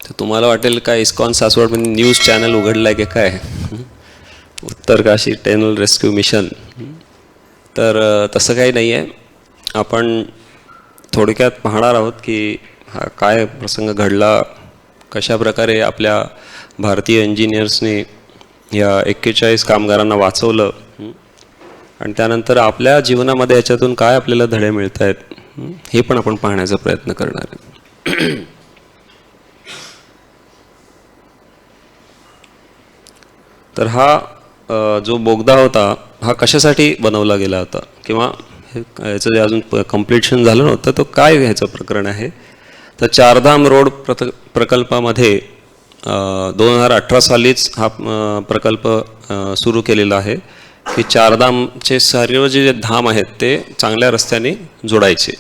तर तुम्हाला वाटेल काय इस्कॉन सासवडमध्ये न्यूज चॅनल उघडलं आहे की काय, उत्तर काशी टेनल रेस्क्यू मिशन. तर तसं काही नाही आहे. आपण थोडक्यात पाहणार आहोत की हा काय प्रसंग घडला, कशा प्रकारे आपल्या भारतीय इंजिनियर्सनी या 41 कामगारांना वाचवलं आणि त्यानंतर आपल्या जीवनामध्ये याच्यातून काय आपल्याला धडे मिळत आहेत हे पण आपण पाहण्याचा प्रयत्न करणार आहे. तर हा जो बोगदा होता हा कशासाठी बनवला गेला होता किंवा याचं जे अजून कम्प्लिशन झालं नव्हतं तो काय ह्याचं प्रकरण आहे. तर चारधाम रोड प्रकल्पामध्ये 2018 सालीच हा प्रकल्प सुरू केलेला आहे की चारधामचे सर्व जे धाम आहेत ते चांगल्या रस्त्याने जोडायचे.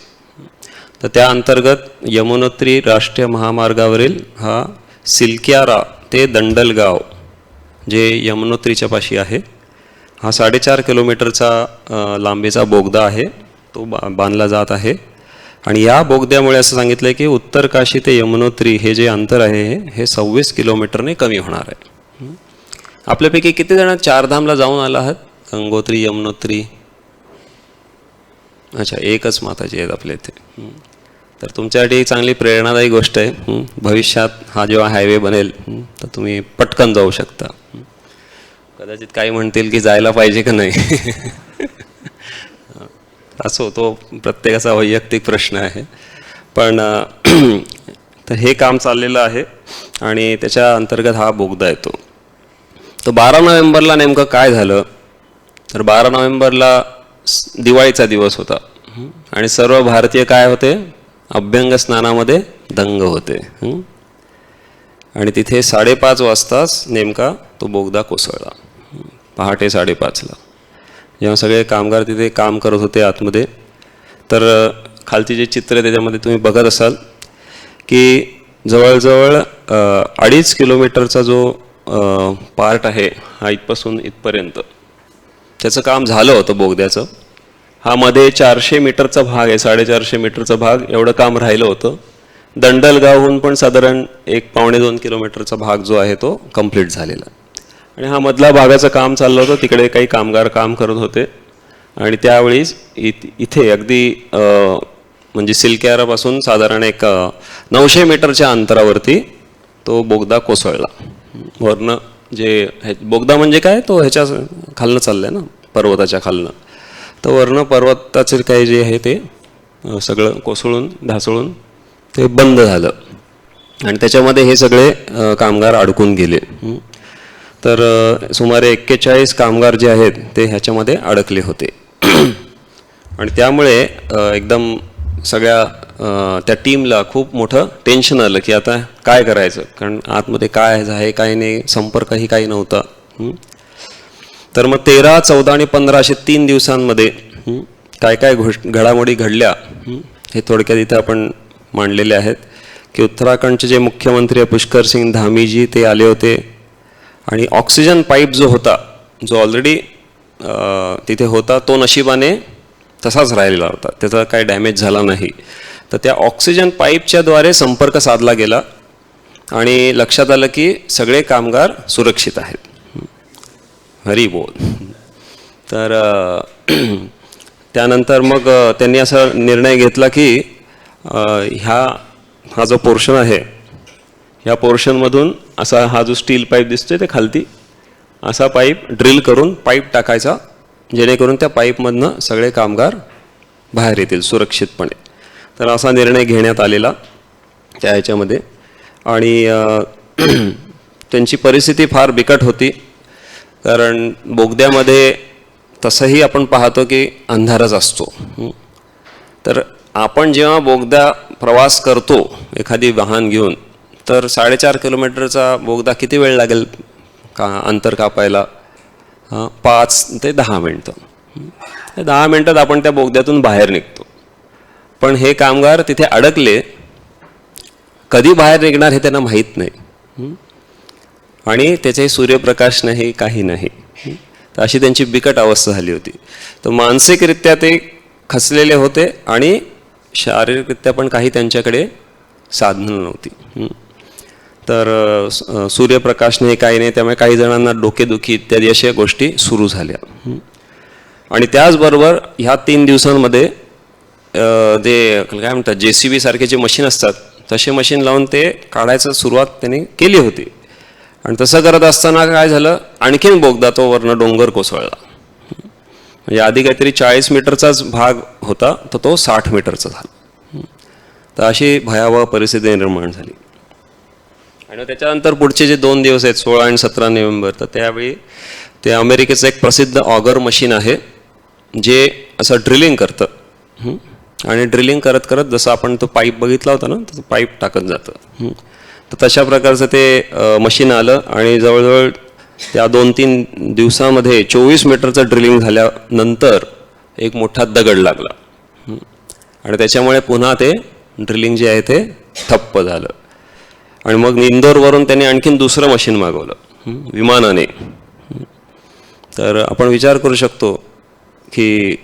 तर त्या अंतर्गत यमुनोत्री राष्ट्रीय महामार्गावरील हा सिलक्यारा ते दंडलगाव जे यमुनोत्रीच्या पाशी आहे, हा 4.5 किलोमीटरचा लांबीचा बोगदा आहे, तो बांधला जात आहे. आणि या बोगद्यामुळे असं सांगितलं आहे की उत्तर काशी ते यमुनोत्री हे जे अंतर आहे हे 26 किलोमीटरने कमी होणार आहे. आपल्यापैकी किती जण चारधामला जाऊन आला आहात? गंगोत्री, यमुनोत्री? अच्छा, एकच माताजी आहेत आपल्या इथे. तर तुमच्यासाठी चांगली प्रेरणादायी गोष्ट आहे. भविष्यात हा जेव्हा हायवे बनेल तर तुम्ही पटकन जाऊ शकता. कदाचित काही म्हणतील की जायला पाहिजे का नाही. असो, तो प्रत्येकाचा वैयक्तिक प्रश्न आहे. पण तर हे काम चाललेलं आहे आणि त्याच्या अंतर्गत हा बोगदा येतो. तर 12 नोव्हेंबरला नेमकं काय झालं, तर 12 नोव्हेंबरला दिवाळीचा दिवस होता आणि सर्व भारतीय काय होते, अभ्यंग स्नानामध्ये दंग होते. आणि तिथे 5:30 वाजताच नेमका तो बोगदा कोसळला, पहाटे 5:30ला. जेव्हा सगळे कामगार तिथे काम करत होते आतमध्ये, तर खालची जे चित्र त्याच्यामध्ये तुम्ही बघत असाल की जवळजवळ 2.5 किलोमीटरचा जो पार्ट आहे हा इथपासून इथपर्यंत त्याचं काम झालं होतं बोगद्याचं. हा मध्ये 400 मीटरचा भाग आहे, 450 मीटरचा भाग एवढं काम राहिलं होतं. दंडलगावहून पण साधारण 1-2 किलोमीटरचा भाग जो आहे तो कंप्लीट झालेला. आणि हा मधला भागाचं काम चाललं होतं, तिकडे काही कामगार काम करत होते आणि त्यावेळीच इथे अगदी म्हणजे सिलक्यारापासून साधारण एक 900 मीटरच्या अंतरावरती तो बोगदा कोसळला. वरनं जे बोगदा म्हणजे काय, तो ह्याच्या खालनं चाललं आहे ना, पर्वताच्या खालनं. तर वरनं पर्वताचे काही जे आहे ते सगळं कोसळून ढासळून ते बंद झालं आणि त्याच्यामध्ये हे सगळे कामगार अडकून गेले. तर सुमारे 41 कामगार जे आहेत ते ह्याच्यामध्ये अडकले होते. आणि त्यामुळे एकदम सगळ्या त्या टीमला खूप मोठं टेन्शन आलं की आता काय करायचं, कारण आतमध्ये काय आहे काय नाही, संपर्कही काही नव्हता. तर मग 13, 14 आणि 15 असे 3 दिवसांमध्ये काय काय घडामोडी घडल्या हे थोडक्यात इथे आपण मांडलेले आहेत. की उत्तराखंडचे जे मुख्यमंत्री पुष्कर सिंग धामीजी ते आले होते आणि ऑक्सिजन पाईप जो होता, जो ऑलरेडी तिथे होता, तो नशिबाने तसाच राहिलेला होता, त्याचा काही डॅमेज झाला नाही. तर त्या ऑक्सिजन पाईपच्याद्वारे संपर्क साधला गेला आणि लक्षात आलं की सगळे कामगार सुरक्षित आहेत. हरी बोल. तर त्यानंतर मग त्यांनी असा निर्णय घेतला की हा जो पोर्शन आहे ह्या पोर्शनमधून असा हा जो स्टील पाईप दिसतोय ते खालती असा पाईप ड्रिल करून पाईप टाकायचा, जेणेकरून त्या पाईपमधनं सगळे कामगार बाहेर येतील सुरक्षितपणे. तर असा निर्णय घेण्यात आलेला त्या ह्याच्यामध्ये. आणि त्यांची परिस्थिती फार बिकट होती, कारण बोगद्यामध्ये तसंही आपण पाहतो की अंधारच असतो. तर आपण जेव्हा बोगदा प्रवास करतो एखादी वाहन घेऊन, तर 4.5 किलोमीटरचा बोगदा किती वेळ लागेल अंतर कापायला? 5 ते 10 मिनटं. 10 मिनटात आपण त्या बोगद्यातून बाहेर निघतो. पण हे कामगार तिथे अडकले, कधी बाहेर निघणार हे त्यांना माहीत नाही आणि त्याचे सूर्यप्रकाश नाही, काही नाही. तर अशी त्यांची बिकट अवस्था झाली होती. तर मानसिकरित्या ते खचलेले होते आणि शारीरिकरित्या पण काही त्यांच्याकडे साधनं नव्हती. तर सूर्यप्रकाश नाही, काही नाही, त्यामुळे काही जणांना डोकेदुखी इत्यादी अशा गोष्टी सुरू झाल्या. आणि त्याचबरोबर ह्या 3 दिवसांमध्ये जे काय म्हणतात JCB सारखे जे मशीन असतात तसे मशीन लावून ते काढायचं सुरुवात त्यांनी केली होती. आणि तसं करत असताना काय झालं, आणखीन बोगदा तो वरनं डोंगर कोसळला. म्हणजे आधी काहीतरी 40 मीटरचाच भाग होता तर तो 60 मीटरचा झाला. तर अशी भयावह परिस्थिती निर्माण झाली. आणि त्याच्यानंतर पुढचे जे 2 दिवस आहेत 16 आणि 17 नोव्हेंबर, तर त्यावेळी ते अमेरिकेचं एक प्रसिद्ध ऑगर मशीन आहे जे असं ड्रिलिंग करतं. आणि ड्रिलिंग करत करत जसं आपण तो पाईप बघितला होता ना, तर पाईप टाकत जातं. तर तशा प्रकारचं ते मशीन आलं आणि जवळजवळ त्या 2-3 दिवसामध्ये 24 मीटरचं ड्रिलिंग झाल्यानंतर एक मोठा दगड लागला. आणि त्याच्यामुळे पुन्हा ते ड्रिलिंग जे आहे ते ठप्प झालं. आणि मग इंदोरवरून त्यांनी आणखीन दुसरं मशीन मागवलं विमानाने. तर आपण विचार करू शकतो की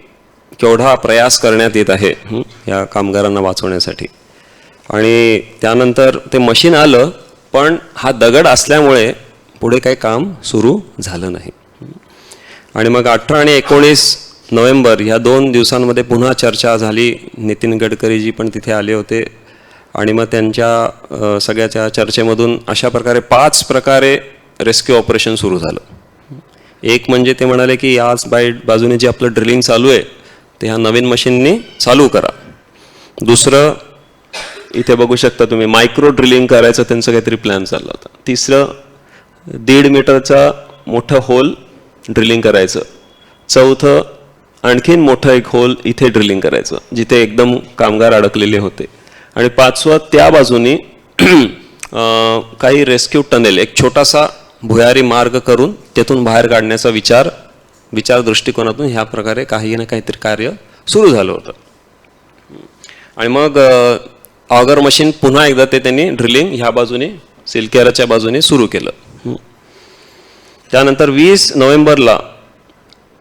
केवढा प्रयास करण्यात येत आहे या कामगारांना वाचवण्यासाठी. आणि त्यानंतर ते मशीन आलं, पण हा दगड असल्यामुळे पुढे काही काम सुरू झालं नाही. आणि मग 18 आणि 19 नोव्हेंबर ह्या 2 दिवसांमध्ये पुन्हा चर्चा झाली. नितीन गडकरीजी पण तिथे आले होते. आणि मग त्यांच्या सगळ्याच्या चर्चेमधून अशा प्रकारे 5 प्रकारे रेस्क्यू ऑपरेशन सुरू झालं. एक म्हणजे ते म्हणाले की याच बाजूने जे आपलं ड्रिलिंग चालू आहे ते ह्या नवीन मशीननी चालू करा. दुसरं इथे बघू शकता तुम्ही मायक्रो ड्रिलिंग करायचं त्यांचं काहीतरी प्लॅन चालला होता. तिसरं 1.5 मीटरचा मोठं होल ड्रिलिंग करायचं. चौथं आणखीन मोठं एक होल इथे ड्रिलिंग करायचं जिथे एकदम कामगार अडकलेले होते. आणि 5वं त्या बाजूनी काही रेस्क्यू टनेल, एक छोटासा भुयारी मार्ग करून तेथून बाहेर काढण्याचा विचार दृष्टिकोनातून ह्या प्रकारे काही ना काहीतरी कार्य सुरू झालं होतं. आणि मग ऑगर मशीन पुन्हा एकदा ते त्यांनी ड्रिलिंग ह्या बाजूने सिल्केराच्या बाजूने सुरू केलं. त्यानंतर 20 नोव्हेंबरला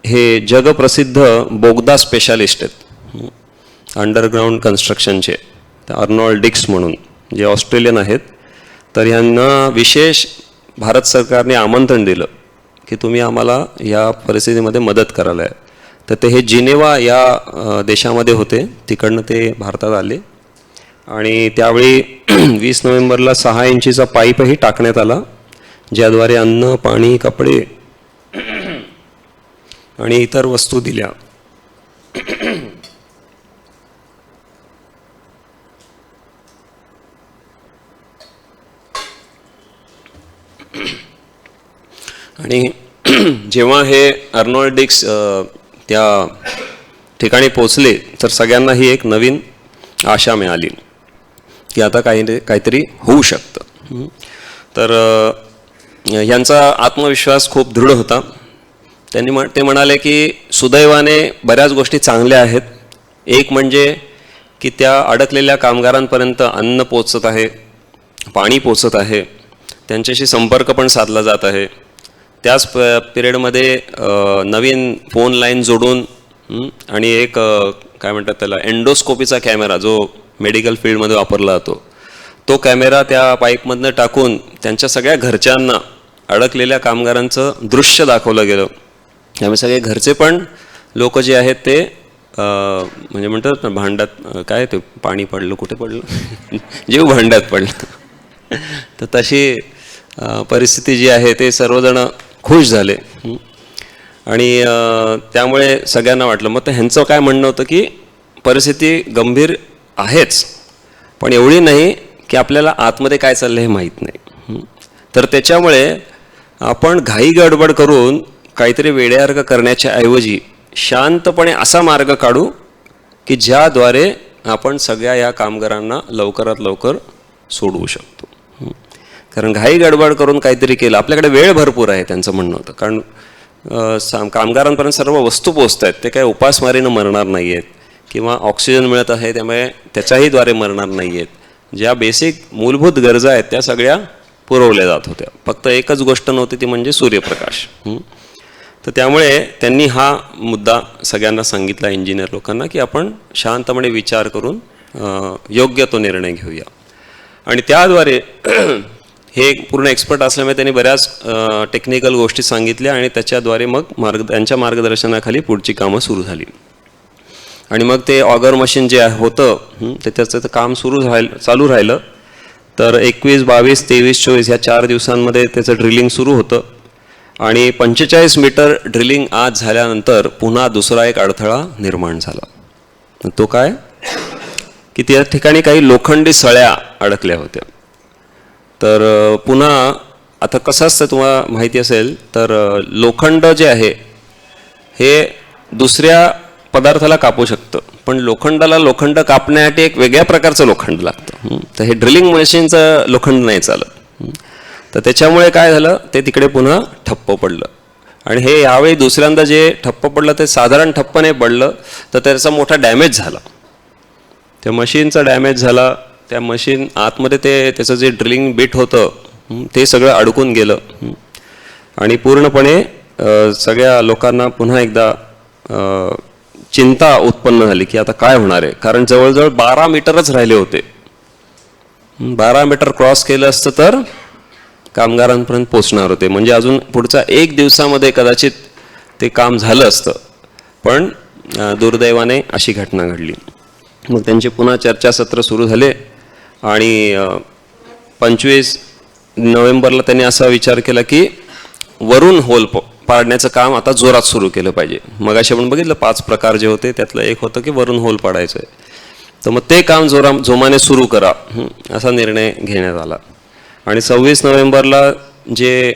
हे जगप्रसिद्ध बोगदा स्पेशालिस्ट आहेत अंडरग्राऊंड कन्स्ट्रक्शनचे, अर्नॉल्ड डिक्स म्हणून, जे ऑस्ट्रेलियन आहेत. तर ह्यांना विशेष भारत सरकारने आमंत्रण दिलं की तुम्ही आम्हाला या परिस्थितीमध्ये मदत करायला आहे. तर ते हे जिनेवा या देशामध्ये होते, तिकडनं ते भारतात आले. आणि त्यावेळी 20 नोव्हेंबरला 6 इंचीचा पाईपही टाकण्यात आला ज्याद्वारे अन्न, पाणी, कपडे आणि इतर वस्तू दिल्या. आणि जेव्हा हे अर्नॉल्ड डिक्स त्या ठिकाणी पोचले तर सगळ्यांना ही एक नवीन आशा मिळाली की आता काहीतरी होऊ शकतं. तर यांचा आत्मविश्वास खूप दृढ होता. ते म्हणाले की सुदैवाने बऱ्याच गोष्टी चांगल्या आहेत. एक म्हणजे की त्या अडकलेल्या कामगारांपर्यंत अन्न पोचत आहे, पाणी पोचत आहे, त्यांच्याशी संपर्क पण साधला जात आहे. त्याच पिरियडमध्ये नवीन फोन लाईन जोडून आणि एक काय म्हणतात त्याला एंडोस्कोपीचा कॅमेरा जो मेडिकल फील्डमध्ये वापरला जातो तो कॅमेरा त्या पाईपमधनं टाकून त्यांच्या सगळ्या घरच्यांना अडकलेल्या कामगारांचं दृश्य दाखवलं गेलं. त्यामुळे सगळे घरचे पण लोक जे आहेत ते म्हणजे म्हणतात ना भांड्यात काय ते पाणी पडलं, कुठे पडलं जीव भांड्यात पडलं. तर तशी परिस्थिती जी आहे ते सर्वजण खुश झाले. आणि त्यामुळे सगळ्यांना वाटलं. मग ह्यांचं काय म्हणणं होतं की परिस्थिती गंभीर आहेच, पण एवढी नाही की आपल्याला आतमध्ये काय चाललं हे माहीत नाही. तर त्याच्यामुळे आपण घाई गडबड करून काहीतरी वेड्यासारखं करण्याच्या ऐवजी शांतपणे असा मार्ग काढू की ज्याद्वारे आपण सगळ्या या कामगारांना लवकरात लवकर सोडवू शकतो. कारण घाई गडबड करून काहीतरी केलं, आपल्याकडे वेळ भरपूर आहे त्यांचं म्हणणं होतं. कारण कामगारांपर्यंत सर्व वस्तू पोचत आहेत, ते काही उपासमारीनं मरणार नाही आहेत किंवा ऑक्सिजन मिळत आहे त्यामुळे त्याच्याही द्वारे मरणार नाही आहेत. ज्या बेसिक मूलभूत गरजा आहेत त्या सगळ्या पुरवल्या जात होत्या. फक्त एकच गोष्ट नव्हती ती म्हणजे सूर्यप्रकाश. तर त्यामुळे त्यांनी हा मुद्दा सगळ्यांना सांगितला, इंजिनियर लोकांना, की आपण शांतपणे विचार करून योग्य तो निर्णय घेऊया. आणि त्याद्वारे हे पूर्ण एक्सपर्ट असल्यामुळे त्यांनी बऱ्याच टेक्निकल गोष्टी सांगितल्या आणि त्याच्याद्वारे मग त्यांच्या मार्गदर्शनाखाली पुढची कामं सुरू झाली. आणि मग ते ऑगर मशीन जे होतं ते त्याचं काम चालू राहिलं. तर 21, 22, 23, 24 ह्या 4 दिवसांमध्ये त्याचं ड्रिलिंग सुरू होतं. आणि 45 मीटर ड्रिलिंग आज झाल्यानंतर पुन्हा दुसरा एक अडथळा निर्माण झाला. तो काय की त्या ठिकाणी काही लोखंडी सळ्या अडकल्या होत्या. तर पुन्हा आता कसं असतं तुम्हाला माहिती असेल तर लोखंड जे आहे हे दुसऱ्या पदार्थाला कापू शकतं, पण लोखंडाला लोखंड कापण्यासाठी एक वेगळ्या प्रकारचं लोखंड लागतं. तर हे ड्रिलिंग मशीनचं लोखंड नाही चालत. तर त्याच्यामुळे काय झालं ते तिकडे पुन्हा ठप्प पडलं. आणि हे यावेळी दुसऱ्यांदा जे ठप्प पडलं ते साधारण ठप्प नाही पडलं, तर त्याचा मोठा डॅमेज झाला. त्या मशीनचा डॅमेज झाला. त्या मशीन आतमध्ये त्याचं जे ड्रिलिंग बीट होतं ते सगळं अडकून गेलं. आणि पूर्णपणे सगळ्या लोकांना पुन्हा एकदा चिंता उत्पन्न झाली की आता काय होणार आहे. कारण जवळजवळ 12 मीटरच राहिले होते. 12 मीटर क्रॉस केलं असतं तर कामगारांपर्यंत पोचणार होते. म्हणजे अजून पुढच्या 1 दिवसामध्ये कदाचित ते काम झालं असतं. पण दुर्दैवाने अशी घटना घडली. मग त्यांचे पुन्हा चर्चासत्र सुरू झाले. आणि 25 नोव्हेंबरला त्यांनी असा विचार केला की वरून होल पाडण्याचं काम आता जोरात सुरू केलं पाहिजे. मग असे आपण बघितलं 5 प्रकार जे होते त्यातलं एक होतं की वरून होल पाडायचं आहे. तर मग ते काम जोमाने सुरू करा असा निर्णय घेण्यात आला. आणि 26 नोव्हेंबरला जे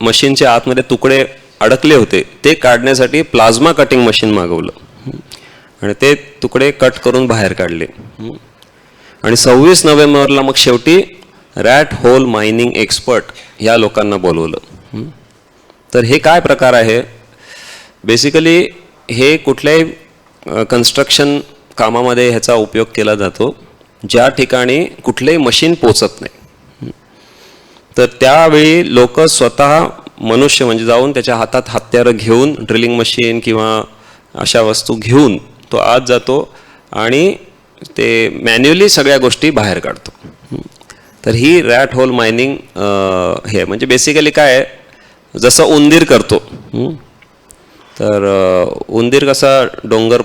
मशीनच्या आतमध्ये तुकडे अडकले होते ते काढण्यासाठी प्लाझ्मा कटिंग मशीन मागवलं आणि ते तुकडे कट करून बाहेर काढले. आणि 26 नोव्हेंबरला मग शेवटी रॅट होल मायनिंग एक्सपर्ट ह्या लोकांना बोलवलं. तर हे काय प्रकार आहे बेसिकली हे कुठल्याही कन्स्ट्रक्शन कामामध्ये ह्याचा उपयोग केला जातो ज्या ठिकाणी कुठलेही मशीन पोचत नाही. तर त्यावेळी लोक स्वतः मनुष्य म्हणजे जाऊन त्याच्या हातात हत्यारं घेऊन ड्रिलिंग मशीन किंवा अशा वस्तू घेऊन तो आत जातो आणि ते मॅन्युअली सगळ्या गोष्टी बाहेर काढतो. तर ही रॅट होल मायनिंग हे म्हणजे बेसिकली काय जसं उंदीर करतो. तर उंदीर कसा डोंगर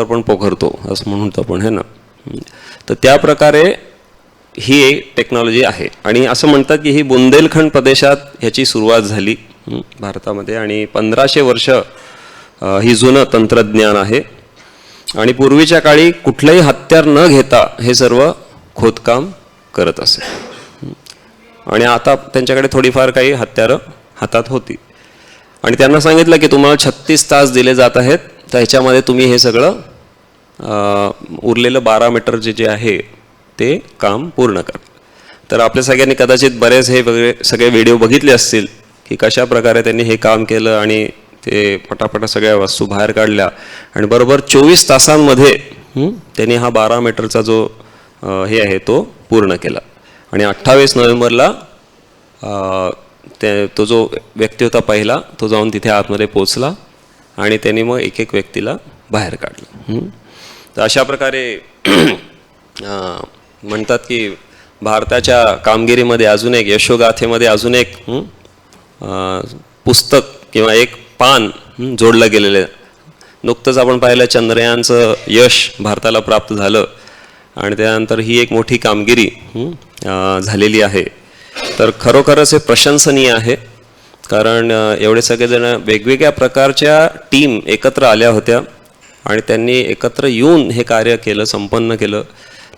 पण पोखरतो असं म्हणतो आपण, है ना. तर त्या प्रकारे ही एक टेक्नॉलॉजी आहे. आणि असं म्हणतात की ही बुंदेलखंड प्रदेशात ह्याची सुरुवात झाली भारतामध्ये. आणि 1500 वर्ष ही जुनं तंत्रज्ञान आहे. आणि पूर्वीच्या काळी कुठलंही हत्यार न घेता हे सर्व खोदकाम करत असे. आणि आता त्यांच्याकडे थोडीफार काही हत्यारं हातात होती. आणि त्यांना सांगितलं की तुम्हाला 36 तास दिले जात आहेत, तर ह्याच्यामध्ये तुम्ही हे सगळं उरलेलं 12 मीटर जे आहे ते काम पूर्ण करा. तर आपल्या सगळ्यांनी कदाचित बरेच हे वगैरे सगळे व्हिडिओ बघितले असतील की कशा प्रकारे त्यांनी हे काम केलं आणि ते पटापटा सगळ्या वस्तू बाहेर काढल्या. आणि बरोबर 24 तासांमध्ये त्यांनी हा 12 मीटरचा जो हे आहे तो पूर्ण केला. आणि 28 नोव्हेंबरला तो जो व्यक्ती होता पहिला तो जाऊन तिथे आतमध्ये पोचला आणि त्यांनी मग एक एक व्यक्तीला बाहेर काढलं. तर अशा प्रकारे म्हणतात की भारताच्या कामगिरीमध्ये अजून एक यशोगाथेमध्ये अजून एक पुस्तक किंवा एक पान जोडलं गेलेलं आहे. नुकतंच आपण पाहिलं चंद्रयानचं यश भारताला प्राप्त झालं आणि त्यानंतर ही एक मोठी कामगिरी झालेली आहे. तर खरोखरच हे प्रशंसनीय आहे. कारण एवढे सगळेजण वेगवेगळ्या प्रकारच्या टीम एकत्र आल्या होत्या आणि त्यांनी एकत्र येऊन हे कार्य केलं, संपन्न केलं.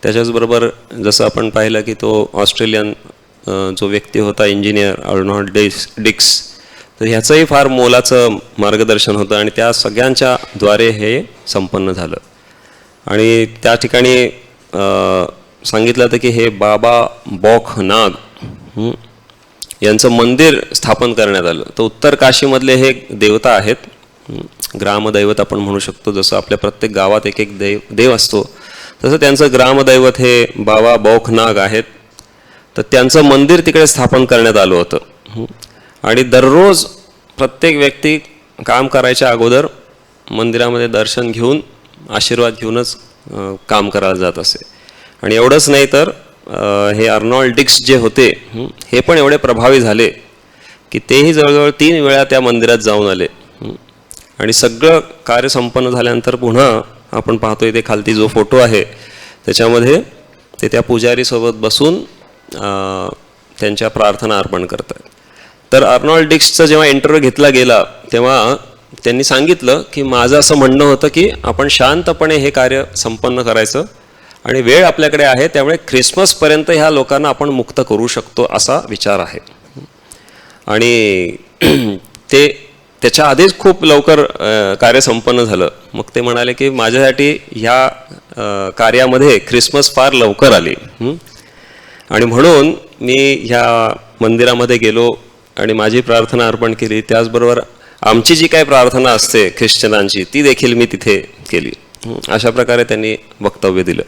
त्याच्याचबरोबर जसं आपण पाहिलं की तो ऑस्ट्रेलियन जो व्यक्ती होता इंजिनियर अर्नॉल्ड डिक्स, तर ह्याचंही फार मोलाचं मार्गदर्शन होतं आणि त्या सगळ्यांच्या द्वारे हे संपन्न झालं. आणि त्या ठिकाणी सांगितलं होतं की हे बाबा बौख नाग यांचं मंदिर स्थापन करण्यात आलं. तर उत्तर काशीमधले हे देवता आहेत, ग्रामदैवत आपण म्हणू शकतो. जसं आपल्या प्रत्येक गावात एक एक देव असतो तसं त्यांचं ग्रामदैवत हे बाबा बौख नाग आहेत. तर त्यांचं मंदिर तिकडे स्थापन करण्यात आलं होतं. आणि दररोज प्रत्येक व्यक्ती काम करायच्या अगोदर मंदिरामध्ये दर्शन घेऊन आशीर्वाद घेऊनच काम करायला जात असे. आणि एवढंच नाही तर हे अर्नॉल्ड डिक्स जे होते हे पण एवढे प्रभावी झाले की तेही जवळजवळ 3 वेळा त्या मंदिरात जाऊन आले. आणि सगळं कार्य संपन्न झाल्यानंतर पुन्हा आपण पाहतोय ते खालती जो फोटो आहे त्याच्यामध्ये ते त्या पुजारीसोबत बसून त्यांच्या प्रार्थना अर्पण करतात. तर अर्नॉल्ड डिक्सचा जेव्हा इंटरव्ह्यू घेतला गेला तेव्हा त्यांनी सांगितलं की माझं असं म्हणणं होतं की आपण शांतपणे हे कार्य संपन्न करायचं आणि वेळ आपल्याकडे आहे, त्यामुळे ख्रिसमसपर्यंत ह्या लोकांना आपण मुक्त करू शकतो असा विचार आहे. आणि ते त्याच्या आधीच खूप लवकर कार्य संपन्न झालं. मग ते म्हणाले की माझ्यासाठी ह्या कार्यामध्ये ख्रिसमस फार लवकर आली आणि म्हणून मी ह्या मंदिरामध्ये गेलो आणि माझी प्रार्थना अर्पण केली. त्याचबरोबर आमची जी काही प्रार्थना असते ख्रिश्चनांची ती देखील मी तिथे केली. अशा प्रकारे त्यांनी वक्तव्य दिलं.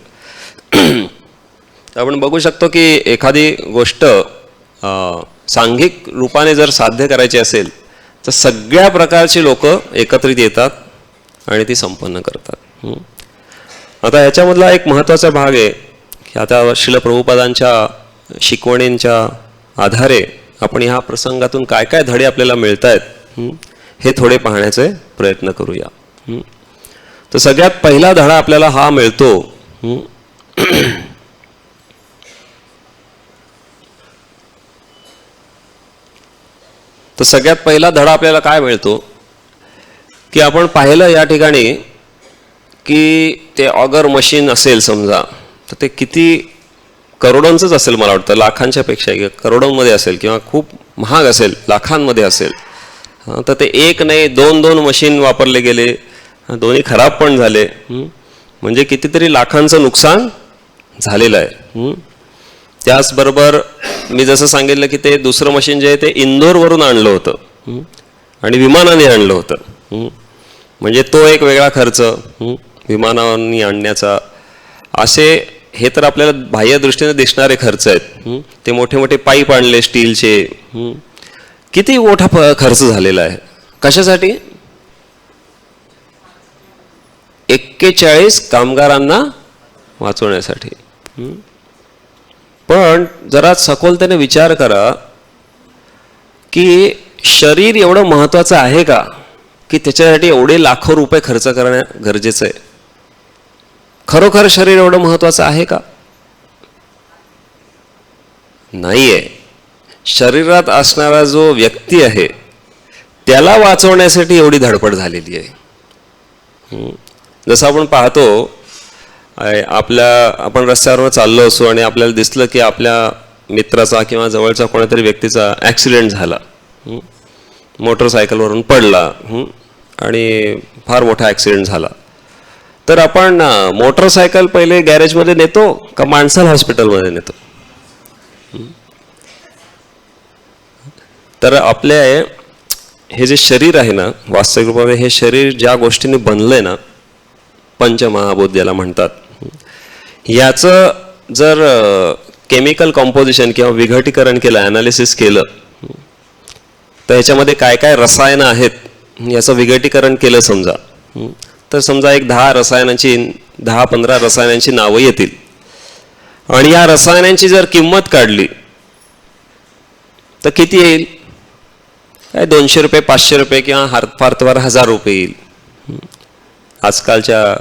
आपण बघू शकतो की एखादी गोष्ट सांघिक रूपाने जर साध्य करायची असेल तर सगळ्या प्रकारची लोक एकत्रित येतात आणि ती संपन्न करतात. आता ह्याच्यामधला एक महत्त्वाचा भाग आहे की आता श्रील प्रभुपादांच्या शिकवणींच्या आधारे आपण ह्या प्रसंगातून काय काय धडे आपल्याला मिळत आहेत हे थोडे पाहण्याचे प्रयत्न करूया. तर सगळ्यात पहिला धडा आपल्याला हा मिळतो तर सगळ्यात पहिला धडा आपल्याला काय मिळतो की आपण पाहिलं या ठिकाणी की ते ऑगर मशीन असेल समजा तर ते किती करोडोंचंच असेल, मला वाटतं लाखांच्या पेक्षा करोडोंमध्ये असेल किंवा खूप महाग असेल, लाखांमध्ये असेल. तर ते एक नाही 2 मशीन वापरले गेले, दोन्ही खराब पण झाले, म्हणजे कितीतरी लाखांचं नुकसान झालेलं आहे. त्याचबरोबर मी जसं सांगितलं की ते दुसरं मशीन जे आहे ते इंदोरवरून आणलं होतं आणि विमानाने आणलं होतं, म्हणजे तो एक वेगळा खर्च विमानाने आणण्याचा. असे हे तर आपल्याला बाह्य दृष्टीने दिसणारे खर्च आहेत. ते मोठे मोठे पाईप आणले स्टीलचे, किती मोठा खर्च झालेला आहे. कशासाठी? 41 कामगारांना वाचवण्यासाठी. पण जरा सखोलतेने विचार करा की शरीर एवढं महत्त्वाचं आहे का की त्याच्यासाठी एवढे लाखो रुपये खर्च करणं गरजेचं आहे? खरोखर शरीर एवढं महत्त्वाचं आहे का? नाही आहे. शरीरात असणारा जो व्यक्ती आहे त्याला वाचवण्यासाठी एवढी धडपड झालेली आहे. जसं आपण पाहतो आपण रस्त्यावर चाललो असो आणि आपल्याला दिसलं की आपल्या मित्राचा किंवा जवळचा कोणत्यातरी व्यक्तीचा ॲक्सिडेंट झाला, मोटरसायकलवरून पडला आणि फार मोठा ॲक्सिडेंट झाला, तर आपण मोटरसायकल पहिले गॅरेजमध्ये नेतो का माणसाला हॉस्पिटलमध्ये नेतो? तर आपल्या हे जे शरीर आहे ना, वास्तविक रूपामध्ये हे शरीर ज्या गोष्टीने बनलंय ना, पंचमहाभूत ज्याला म्हणतात, याचं जर केमिकल कॉम्पोजिशन किंवा विघटीकरण केलं, ॲनालिसिस केलं, तर ह्याच्यामध्ये काय काय रसायनं आहेत याचं विघटीकरण केलं समजा, तर समजा एक 10-15 रसायनांची नावं येतील आणि या रसायनांची जर किंमत काढली तर किती येईल? काय 200 रुपये, 500 रुपये किंवा फार तर 1000 रुपये येईल. आजकालच्या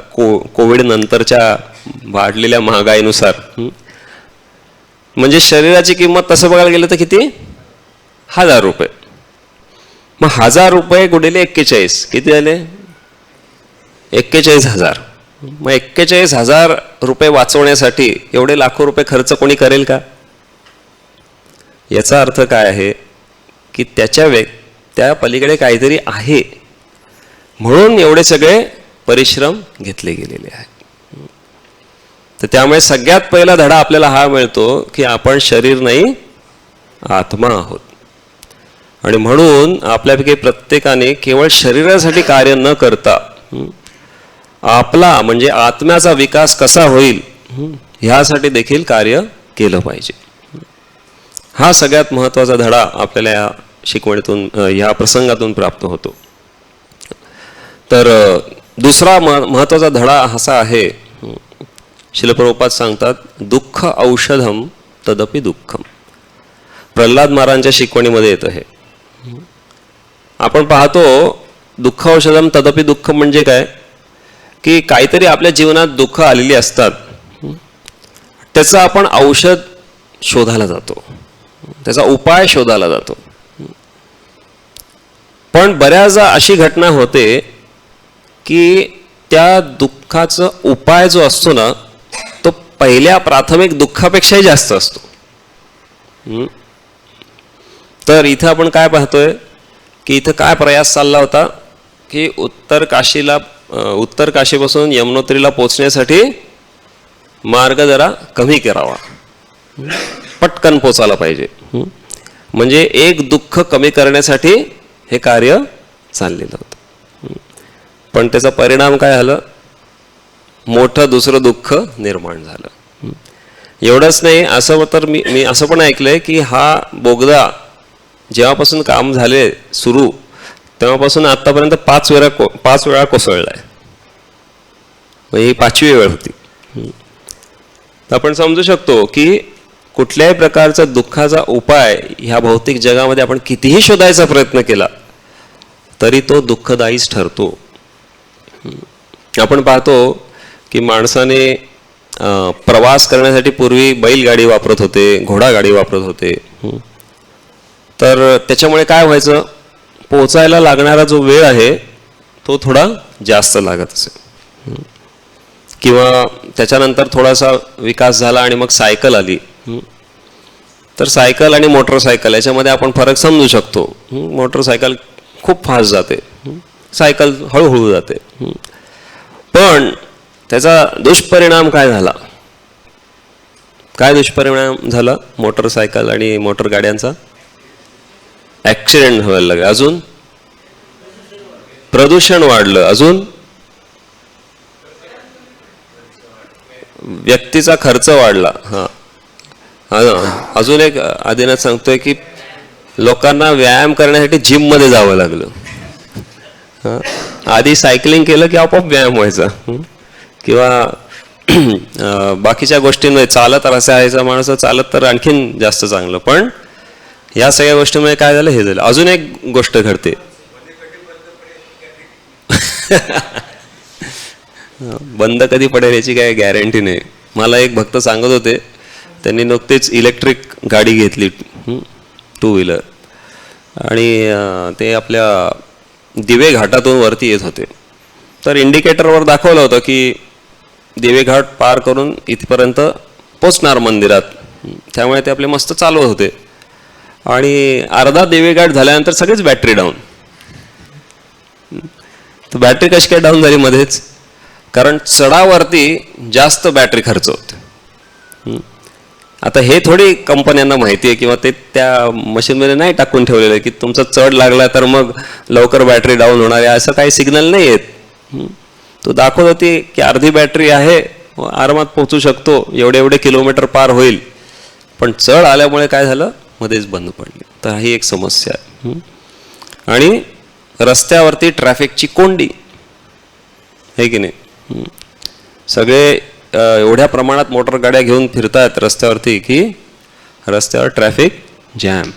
कोविड नंतरच्या वाढलेल्या महागाईनुसार. म्हणजे शरीराची किंमत तसं बघायला गेलं तर किती? 1000 रुपये. मग 1000 रुपये गुणिले 41 किती झाले? 41,000. मग 41,000 रुपये वाचवण्यासाठी एवढे लाखो रुपये खर्च कोणी करेल का? याचा अर्थ काय आहे की त्या पलीकडे काहीतरी आहे म्हणून एवढे सगळे परिश्रम घेतले गेलेले आहेत. तर त्यामुळे सगळ्यात पहिला धडा आपल्याला हा मिळतो की आपण शरीर नाही, आत्मा आहोत. आणि म्हणून आपल्यापैकी प्रत्येकाने केवळ शरीरासाठी कार्य न करता आपला म्हणजे आत्म्याचा विकास कसा होईल ह्यासाठी देखील कार्य केलं पाहिजे. हा सगळ्यात महत्त्वाचा धडा आपल्याला या शिकवणीतून, ह्या प्रसंगातून प्राप्त होतो. तर दुसरा महत्त्वाचा धडा असा आहे श्रील प्रभुपाद सांगतात, दुःख औषधम तदपि दुःखम. प्रल्हाद महाराजांच्या शिकवणीमध्ये येतं हे. आपण पाहतो दुःख औषधम तदपि दुःखम म्हणजे काय, की काहीतरी आपल्या जीवनात दुःख आलेली असतात, त्याचं आपण औषध शोधायला जातो, त्याचा उपाय शोधायला जातो. पण बऱ्याचदा अशी घटना होते की त्या दुःखाचा उपाय जो असतो ना, तो पहिल्या प्राथमिक दुःखापेक्षाही जास्त असतो. तर इथं आपण काय पाहतोय की इथं काय प्रयास चालला होता की उत्तर काशीपासून यमुनोत्रीला पोचण्यासाठी मार्ग जरा कमी करावा, पटकन पोचायला पाहिजे. म्हणजे एक दुःख कमी करण्यासाठी हे कार्य चाललेलं होतं. पण त्याचा परिणाम काय झालं, मोठं दुसरं दुःख निर्माण झालं. एवढंच नाही, असं तर मी असं पण ऐकलंय की हा बोगदा जेव्हापासून काम झाले सुरू तेव्हापासून आतापर्यंत 5 वेळा कोसळलाय. ही 5वी वेळ होती. आपण समजू शकतो की कुठल्याही प्रकारचा दुःखाचा उपाय ह्या भौतिक जगामध्ये आपण कितीही शोधायचा प्रयत्न केला तरी तो दुःखदायीच ठरतो. आपण पाहतो की माणसाने प्रवास करण्यासाठी पूर्वी बैलगाडी वापरत होते, घोडागाडी वापरत होते. तर त्याच्यामुळे काय व्हायचं, पोचायला लागणारा जो वेळ आहे तो थोडा जास्त लागत असे. किंवा त्याच्यानंतर थोडासा विकास झाला आणि मग सायकल आली. तर सायकल आणि मोटरसायकल याच्यामध्ये आपण फरक समजू शकतो. मोटरसायकल खूप फास्ट जाते, सायकल हळूहळू जाते. पण त्याचा दुष्परिणाम काय झाला, काय दुष्परिणाम झाला मोटरसायकल आणि मोटर गाड्यांचा? ॲक्सिडेंट व्हायला लागले, अजून प्रदूषण वाढलं, अजून व्यक्तीचा खर्च वाढला. अजून एक आदिनाथ सांगतोय की लोकांना व्यायाम करण्यासाठी जिममध्ये जावं लागलं. आधी सायकलिंग केलं की आपोआप व्यायाम व्हायचा. किंवा बाकीच्या गोष्टींमध्ये चालत रस्त्याचा माणूस चालत तर आणखीन जास्त चांगलं. पण या सगळ्या गोष्टींमध्ये काय झालं, हे झालं. अजून एक गोष्ट घडते, बंद कधी पडेल याची काय गॅरंटी नाही. मला एक भक्त सांगत होते, त्यांनी नुकतीच इलेक्ट्रिक गाडी घेतली, 2 व्हीलर, आणि ते आपल्या दिवे घाटातून वरती येत होते. तर इंडिकेटरवर दाखवलं होतं की दिवे घाट पार करून इथपर्यंत पोचणार मंदिरात. त्यामुळे ते आपले मस्त चालवत होते. आणि अर्धा दिवे घाट झाल्यानंतर सगळीच बॅटरी डाऊन. तर बॅटरी कशी काय डाऊन झाली मध्येच? कारण चढावरती जास्त बॅटरी खर्च होते. आता हे थोडी कंपन्यांना माहिती आहे किंवा ते त्या मशीनमध्ये नाही टाकून ठेवलेलं आहे की तुमचा चढ लागला तर मग लवकर बॅटरी डाऊन होणार आहे, असं काही सिग्नल नाही आहेत. तो दाखवत होती की अर्धी बॅटरी आहे, आरामात पोहोचू शकतो, एवढे किलोमीटर पार होईल. पण चढ आल्यामुळे काय झालं, मध्येच बंद पडली. तर ही एक समस्या आहे. आणि रस्त्यावरती ट्रॅफिकची कोंडी आहे की नाही. सगळे एवढ्या प्रमाणात मोटर गाड्या घेऊन फिरतात रस्त्यावरती की रस्त्यावर ट्रॅफिक जॅम.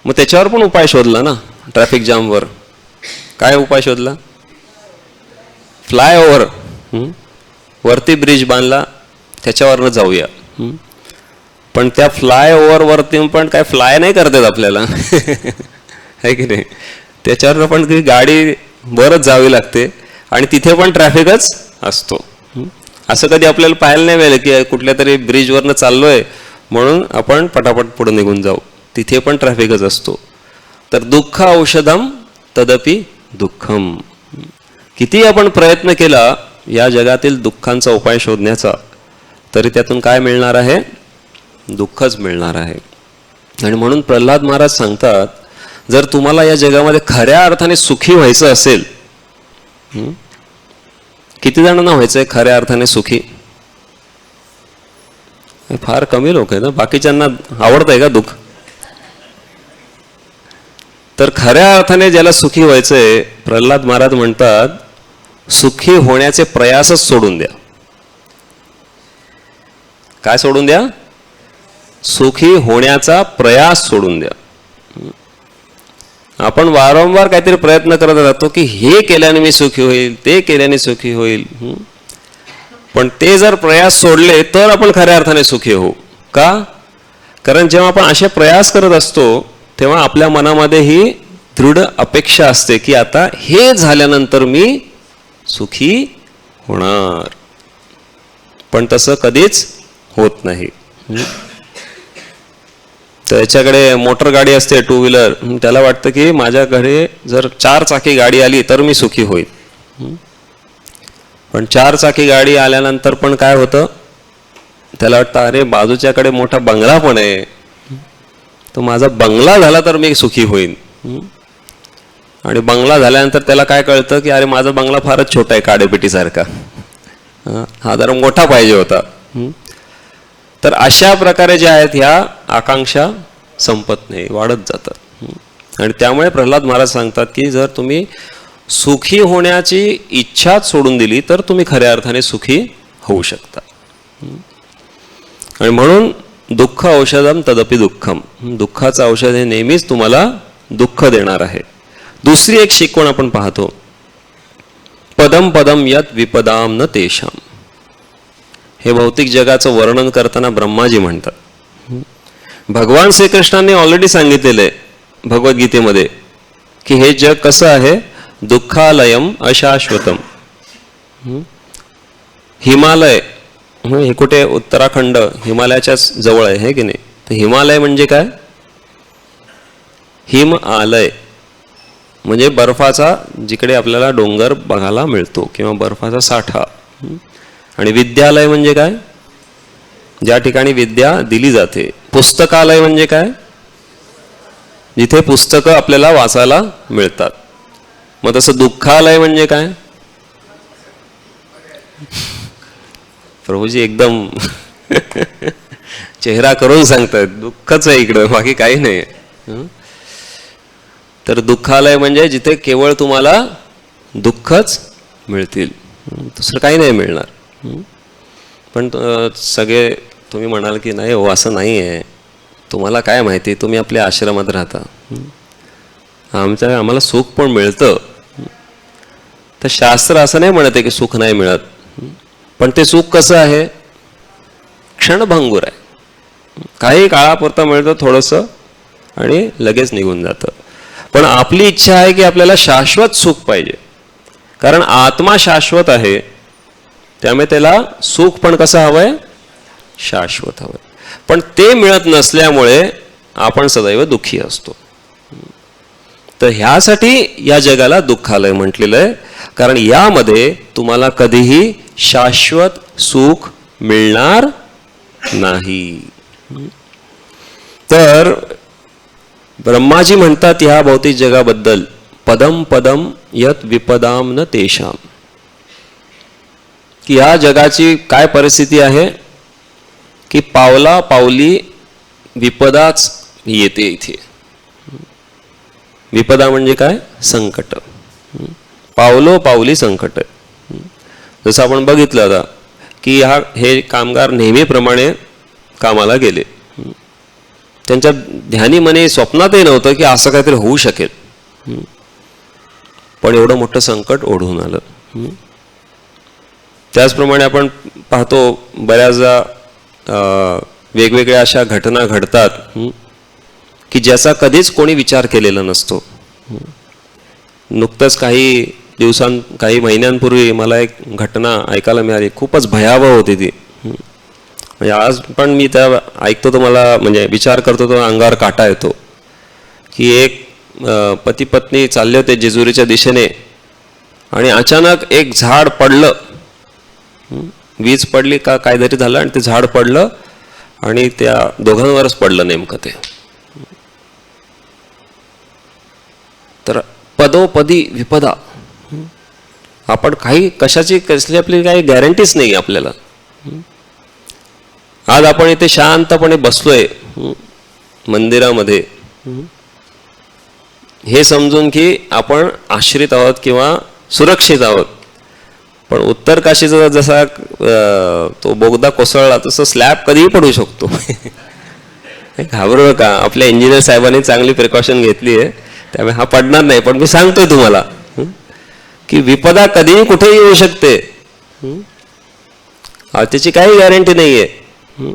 मग त्याच्यावर पण उपाय शोधला ना, ट्रॅफिक जामवर काय उपाय शोधला? फ्लायओव्हर, वरती ब्रिज बांधला, त्याच्यावरनं जाऊया. पण त्या फ्लायओव्हरवरती पण काय फ्लाय नाही करतात आपल्याला, आहे की नाही. त्याच्यावरनं पण ती गाडी बरंच जावी लागते आणि तिथे पण ट्रॅफिकच असतो. असं कधी आपल्याला पाहायला नाही मिळेल की कुठल्या तरी ब्रिजवरनं चाललोय म्हणून आपण पटापट पुढे निघून जाऊ, तिथे पण ट्रॅफिकच असतो. तर दुःख औषधम तदपि दुःखम. किती आपण प्रयत्न केला या जगातील दुःखांचा उपाय शोधण्याचा, तरी त्यातून काय मिळणार आहे? दुःखच मिळणार आहे. आणि म्हणून प्रल्हाद महाराज सांगतात, जर तुम्हाला या जगामध्ये खऱ्या अर्थाने सुखी व्हायचं असेल, किती जणांना व्हायचंय खऱ्या अर्थाने सुखी? फार कमी लोक आहेत ना. बाकीच्यांना आवडतंय का दुःख? तर खऱ्या अर्थाने ज्याला सुखी व्हायचंय, प्रल्हाद महाराज म्हणतात, सुखी होण्याचे प्रयासच सोडून द्या. काय सोडून द्या? सुखी होण्याचा प्रयास सोडून द्या. आपण वारंवार काहीतरी प्रयत्न करत राहतो की हे केल्याने मी सुखी होईल, ते केल्याने सुखी होईल. पण ते जर प्रयास सोडले तर आपण खऱ्या अर्थाने सुखी होऊ. का? कारण जेव्हा आपण असे प्रयास करत असतो तेव्हा आपल्या मनामध्ये ही दृढ अपेक्षा असते की आता हे झाल्यानंतर मी सुखी होणार. पण तसं कधीच होत नाही. त्याच्याकडे मोटर गाडी असते, टू व्हीलर, त्याला वाटतं की माझ्याकडे जर 4 चाकी गाडी आली तर मी सुखी होईल. पण 4 चाकी गाडी आल्यानंतर पण काय होतं? त्याला वाटतं अरे बाजूच्याकडे मोठा बंगला पण आहे, तो माझा बंगला झाला तर मी सुखी होईन. आणि बंगला झाल्यानंतर त्याला काय कळतं की अरे माझा बंगला फारच छोटा आहे, काडेपेटीसारखा, हा जरा मोठा पाहिजे होता. तर अशा प्रकारे ज्या आहेत ह्या आकांक्षा संपत नाही, वाढत जातात. आणि त्यामुळे प्रल्हाद महाराज सांगतात की जर तुम्ही सुखी होण्याची इच्छाच सोडून दिली तर तुम्ही खऱ्या अर्थाने सुखी होऊ शकता. आणि म्हणून दुःख औषधम तदपि दुःखम, दुःखाचं औषध हे नेहमीच तुम्हाला दुःख देणार आहे. दुसरी एक शिकवण आपण पाहतो, पदम पदम यत विपदाम न तेषाम. हे भौतिक जगाचं वर्णन करताना ब्रह्माजी म्हणतात. भगवान श्रीकृष्णांनी ऑलरेडी सांगितलेलं आहे भगवद्गीतेमध्ये की हे जग कसं आहे? दुःखालयम अशाश्वतम. हिमालय हे कुठे? उत्तराखंड, हिमालयाच्या जवळ आहे, हे की नाही? तर हिमालय म्हणजे काय? हिम आलय म्हणजे बर्फाचा, जिकडे आपल्याला डोंगर बघायला मिळतो किंवा बर्फाचा साठा. आणि विद्यालय म्हणजे काय? ज्या ठिकाणी विद्या दिली जाते. पुस्तकालय म्हणजे काय? जिथे पुस्तकं आपल्याला वाचायला मिळतात. मग तसं दुःखालय म्हणजे काय? प्रभूजी एकदम चेहरा करून सांगतात, दुःखच आहे इकडं, बाकी काही नाही. तर दुःखालय म्हणजे जिथे केवळ तुम्हाला दुःखच मिळतील, दुसरं काही नाही मिळणार. पण सगळे तुम्ही म्हणाल की नाही हो असं नाही आहे, तुम्हाला काय माहिती, तुम्ही आपल्या आश्रमात राहता, आम्हाला सुख पण मिळतं. तर शास्त्र असं नाही म्हणत आहे की सुख नाही मिळत, पण ते सुख कसं आहे? क्षणभंगूर आहे. काही काळापुरतं मिळतं थोडंसं आणि लगेच निघून जातं. पण आपली इच्छा आहे की आपल्याला शाश्वत सुख पाहिजे, कारण आत्मा शाश्वत आहे. त्यामुळे त्याला सुख पण कसं हवंय? शाश्वत हवंय. पण ते मिळत नसल्यामुळे आपण सदैव दुःखी असतो. तर ह्यासाठी या जगाला दुःखालय म्हटलेलं आहे, कारण यामध्ये तुम्हाला कधीही शाश्वत सुख मिळणार नाही. तर ब्रह्माजी म्हणतात ह्या भौतिक जगाबद्दल, पदम पदम यत विपदाम न तेषाम, की या जगाची काय परिस्थिती आहे की पावला पावली विपदाच येते इथे. विपदा म्हणजे काय? संकट. पावलो पावली संकट. जसं आपण बघितलं आता की हे कामगार नेहमीप्रमाणे कामाला गेले. त्यांच्या ध्यानी मने स्वप्नातही नव्हतं की असं काहीतरी होऊ शकेल, पण एवढं मोठं संकट ओढून आलं. त्याचप्रमाणे आपण पाहतो बऱ्याचदा वेगवेगळ्या अशा घटना घडतात की ज्याचा कधीच कोणी विचार केलेला नसतो. नुकतंच काही महिन्यांपूर्वी मला एक घटना ऐकायला मिळाली, खूपच भयावह होती ती. म्हणजे आज पण मी त्या ऐकतो तो मला म्हणजे विचार करतो तो अंगावर काटा येतो की एक पती पत्नी चालले होते जेजुरीच्या दिशेने आणि अचानक एक झाड पडलं, वीज पडली का काहीतरी झालं आणि ते झाड पडलं आणि त्या दोघांवरच पडलं नेमकं ते. तर पदोपदी विपदा. आपण कसली आपली काही गॅरंटीच नाही आपल्याला. आज आपण इथे शांतपणे बसलोय मंदिरामध्ये हे समजून की आपण आश्रित आहोत किंवा सुरक्षित आहोत, पण उत्तर काशीचा जसा तो बोगदा कोसळला तसं स्लॅब कधीही पडू शकतो. घाबरू नका, आपल्या इंजिनियर साहेबांनी चांगली प्रिकॉशन घेतली आहे, त्यामुळे हा पडणार नाही. पण मी सांगतोय तुम्हाला की विपदा कधीही कुठेही येऊ शकते, त्याची काही गॅरंटी नाही आहे.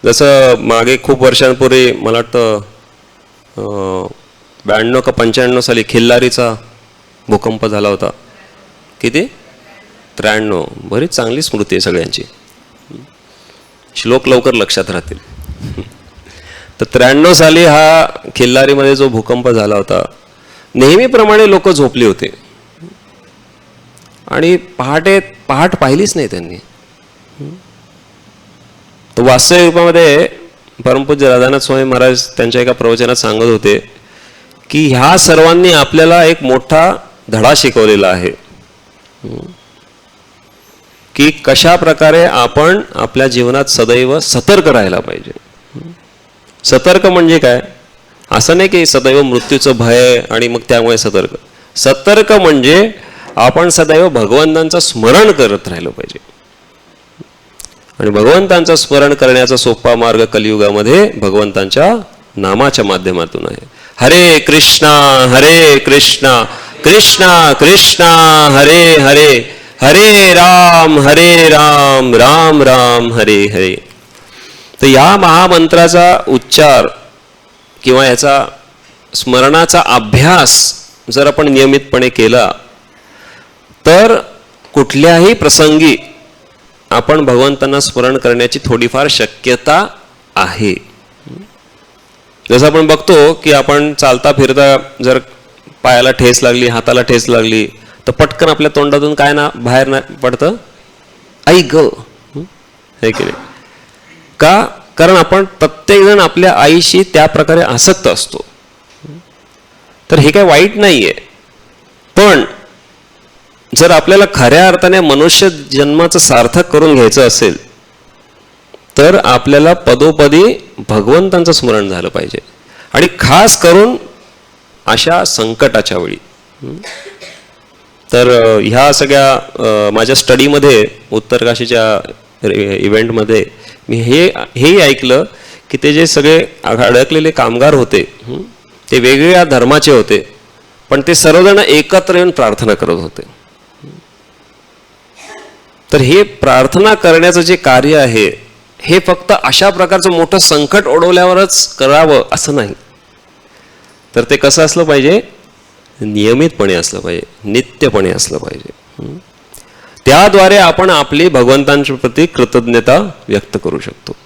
जसं मागे खूप वर्षांपूर्वी मला वाटतं 92 का 95 साली खिल्लारीचा भूकंप झाला होता. किती? 93. बरीच चांगली स्मृती आहे सगळ्यांची, श्लोक लवकर लक्षात राहतील. तर 93 साली हा खिल्लारीमध्ये जो भूकंप झाला होता, नेहमीप्रमाणे लोक झोपली होते आणि पहाट पाहिलीच नाही त्यांनी. तर वास्तविक रूपामध्ये परमपूज्य राधानाथ स्वामी महाराज त्यांच्या एका प्रवचनात सांगत होते की ह्या सर्वांनी आपल्याला एक मोठा धडा शिकवलेला आहे की कशा प्रकारे आपण आपल्या जीवनात सदैव सतर्क राहायला पाहिजे. सतर्क म्हणजे काय? असं नाही की सदैव मृत्यूचं भय आणि मग त्यामुळे सतर्क. सतर्क म्हणजे आपण सदैव भगवंतांचं स्मरण करत राहिलं पाहिजे. आणि भगवंतांचं स्मरण करण्याचा सोपा मार्ग कलियुगामध्ये भगवंतांच्या नामाच्या माध्यमातून आहे. हरे कृष्णा कृष्णा कृष्णा हरे हरे, हरे राम राम राम हरे हरे. तर या महामंत्राचा उच्चार किंवा याचा स्मरणाचा अभ्यास जर आपण नियमितपणे केला तर कुठल्याही प्रसंगी आपण भगवंतांना स्मरण करण्याची थोडीफार शक्यता आहे. जसं आपण बघतो की आपण चालता फिरता जर पायाला ठेस लागली, हाताला ठेस लागली, तर पटकन आपल्या तोंडातून काय ना बाहेर ना पडतं, आई ग, हे की नाही? का? कारण आपण प्रत्येकजण आपल्या आईशी त्या प्रकारे आसक्त असतो. तर हे काही वाईट नाहीये, पण जर आपल्याला खऱ्या अर्थाने मनुष्य जन्माचं सार्थक करून घ्यायचं असेल तर आपल्याला पदोपदी भगवंतांचं स्मरण झालं पाहिजे. आणि खास करून अशा संकटाच्या वेळी. तर ह्या सगळ्या माझ्या स्टडीमध्ये उत्तर काशीच्या इव्हेंटमध्ये मी हेही ऐकलं की ते जे सगळे अडकलेले कामगार होते ते वेगवेगळ्या धर्माचे होते, पण ते सर्वजण एकत्र येऊन प्रार्थना करत होते. तर हे प्रार्थना करण्याचं जे कार्य आहे हे फक्त अशा प्रकारचं मोठं संकट ओढवल्यावरच करावं असं नाही. तर ते कसं असलं पाहिजे? नियमितपणे असलं पाहिजे, नित्यपणे असलं पाहिजे. त्याद्वारे आपण आपली भगवंतांच्या प्रती कृतज्ञता व्यक्त करू शकतो.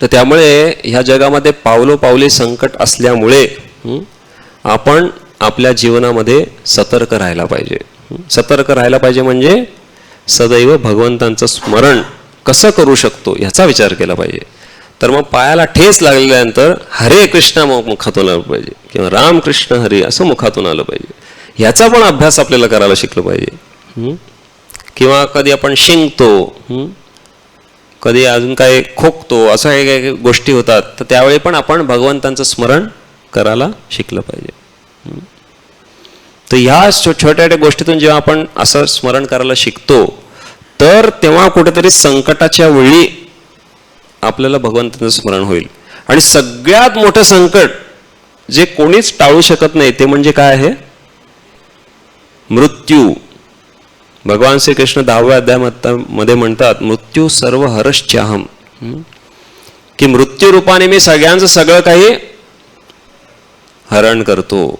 तर त्यामुळे ह्या जगामध्ये पावलोपावली संकट असल्यामुळे आपण आपल्या जीवनामध्ये सतर्क राहायला पाहिजे. सतर्क राहायला पाहिजे म्हणजे सदैव भगवंतांचं स्मरण कसं करू शकतो ह्याचा विचार केला पाहिजे. तर मग पायाला ठेस लागल्यानंतर हरे कृष्णा मुखातून आलं पाहिजे किंवा रामकृष्ण हरी असं मुखातून आलं पाहिजे. ह्याचा पण अभ्यास आपल्याला करायला शिकलं पाहिजे. किंवा कधी आपण शिंकतो, कधी अजून काय खोकतो, असं काही काही गोष्टी होतात, तर त्यावेळी पण आपण भगवंतांचं स्मरण करायला शिकलं पाहिजे. तर ह्या छोट्या छोट्या गोष्टीतून जेव्हा आपण असं स्मरण करायला शिकतो तर तेव्हा कुठेतरी संकटाच्या वेळी आपल्याला भगवंताचं स्मरण होईल. आणि सगळ्यात मोठं संकट जे कोणीच टाळू शकत नाही ते म्हणजे काय आहे? मृत्यू. भगवान श्रीकृष्ण 10व्या अध्यायामध्ये म्हणतात मृत्यू सर्व हरश्चाहम, की मृत्यू रूपाने मी सगळ्यांचं सगळं काही हरण करतो.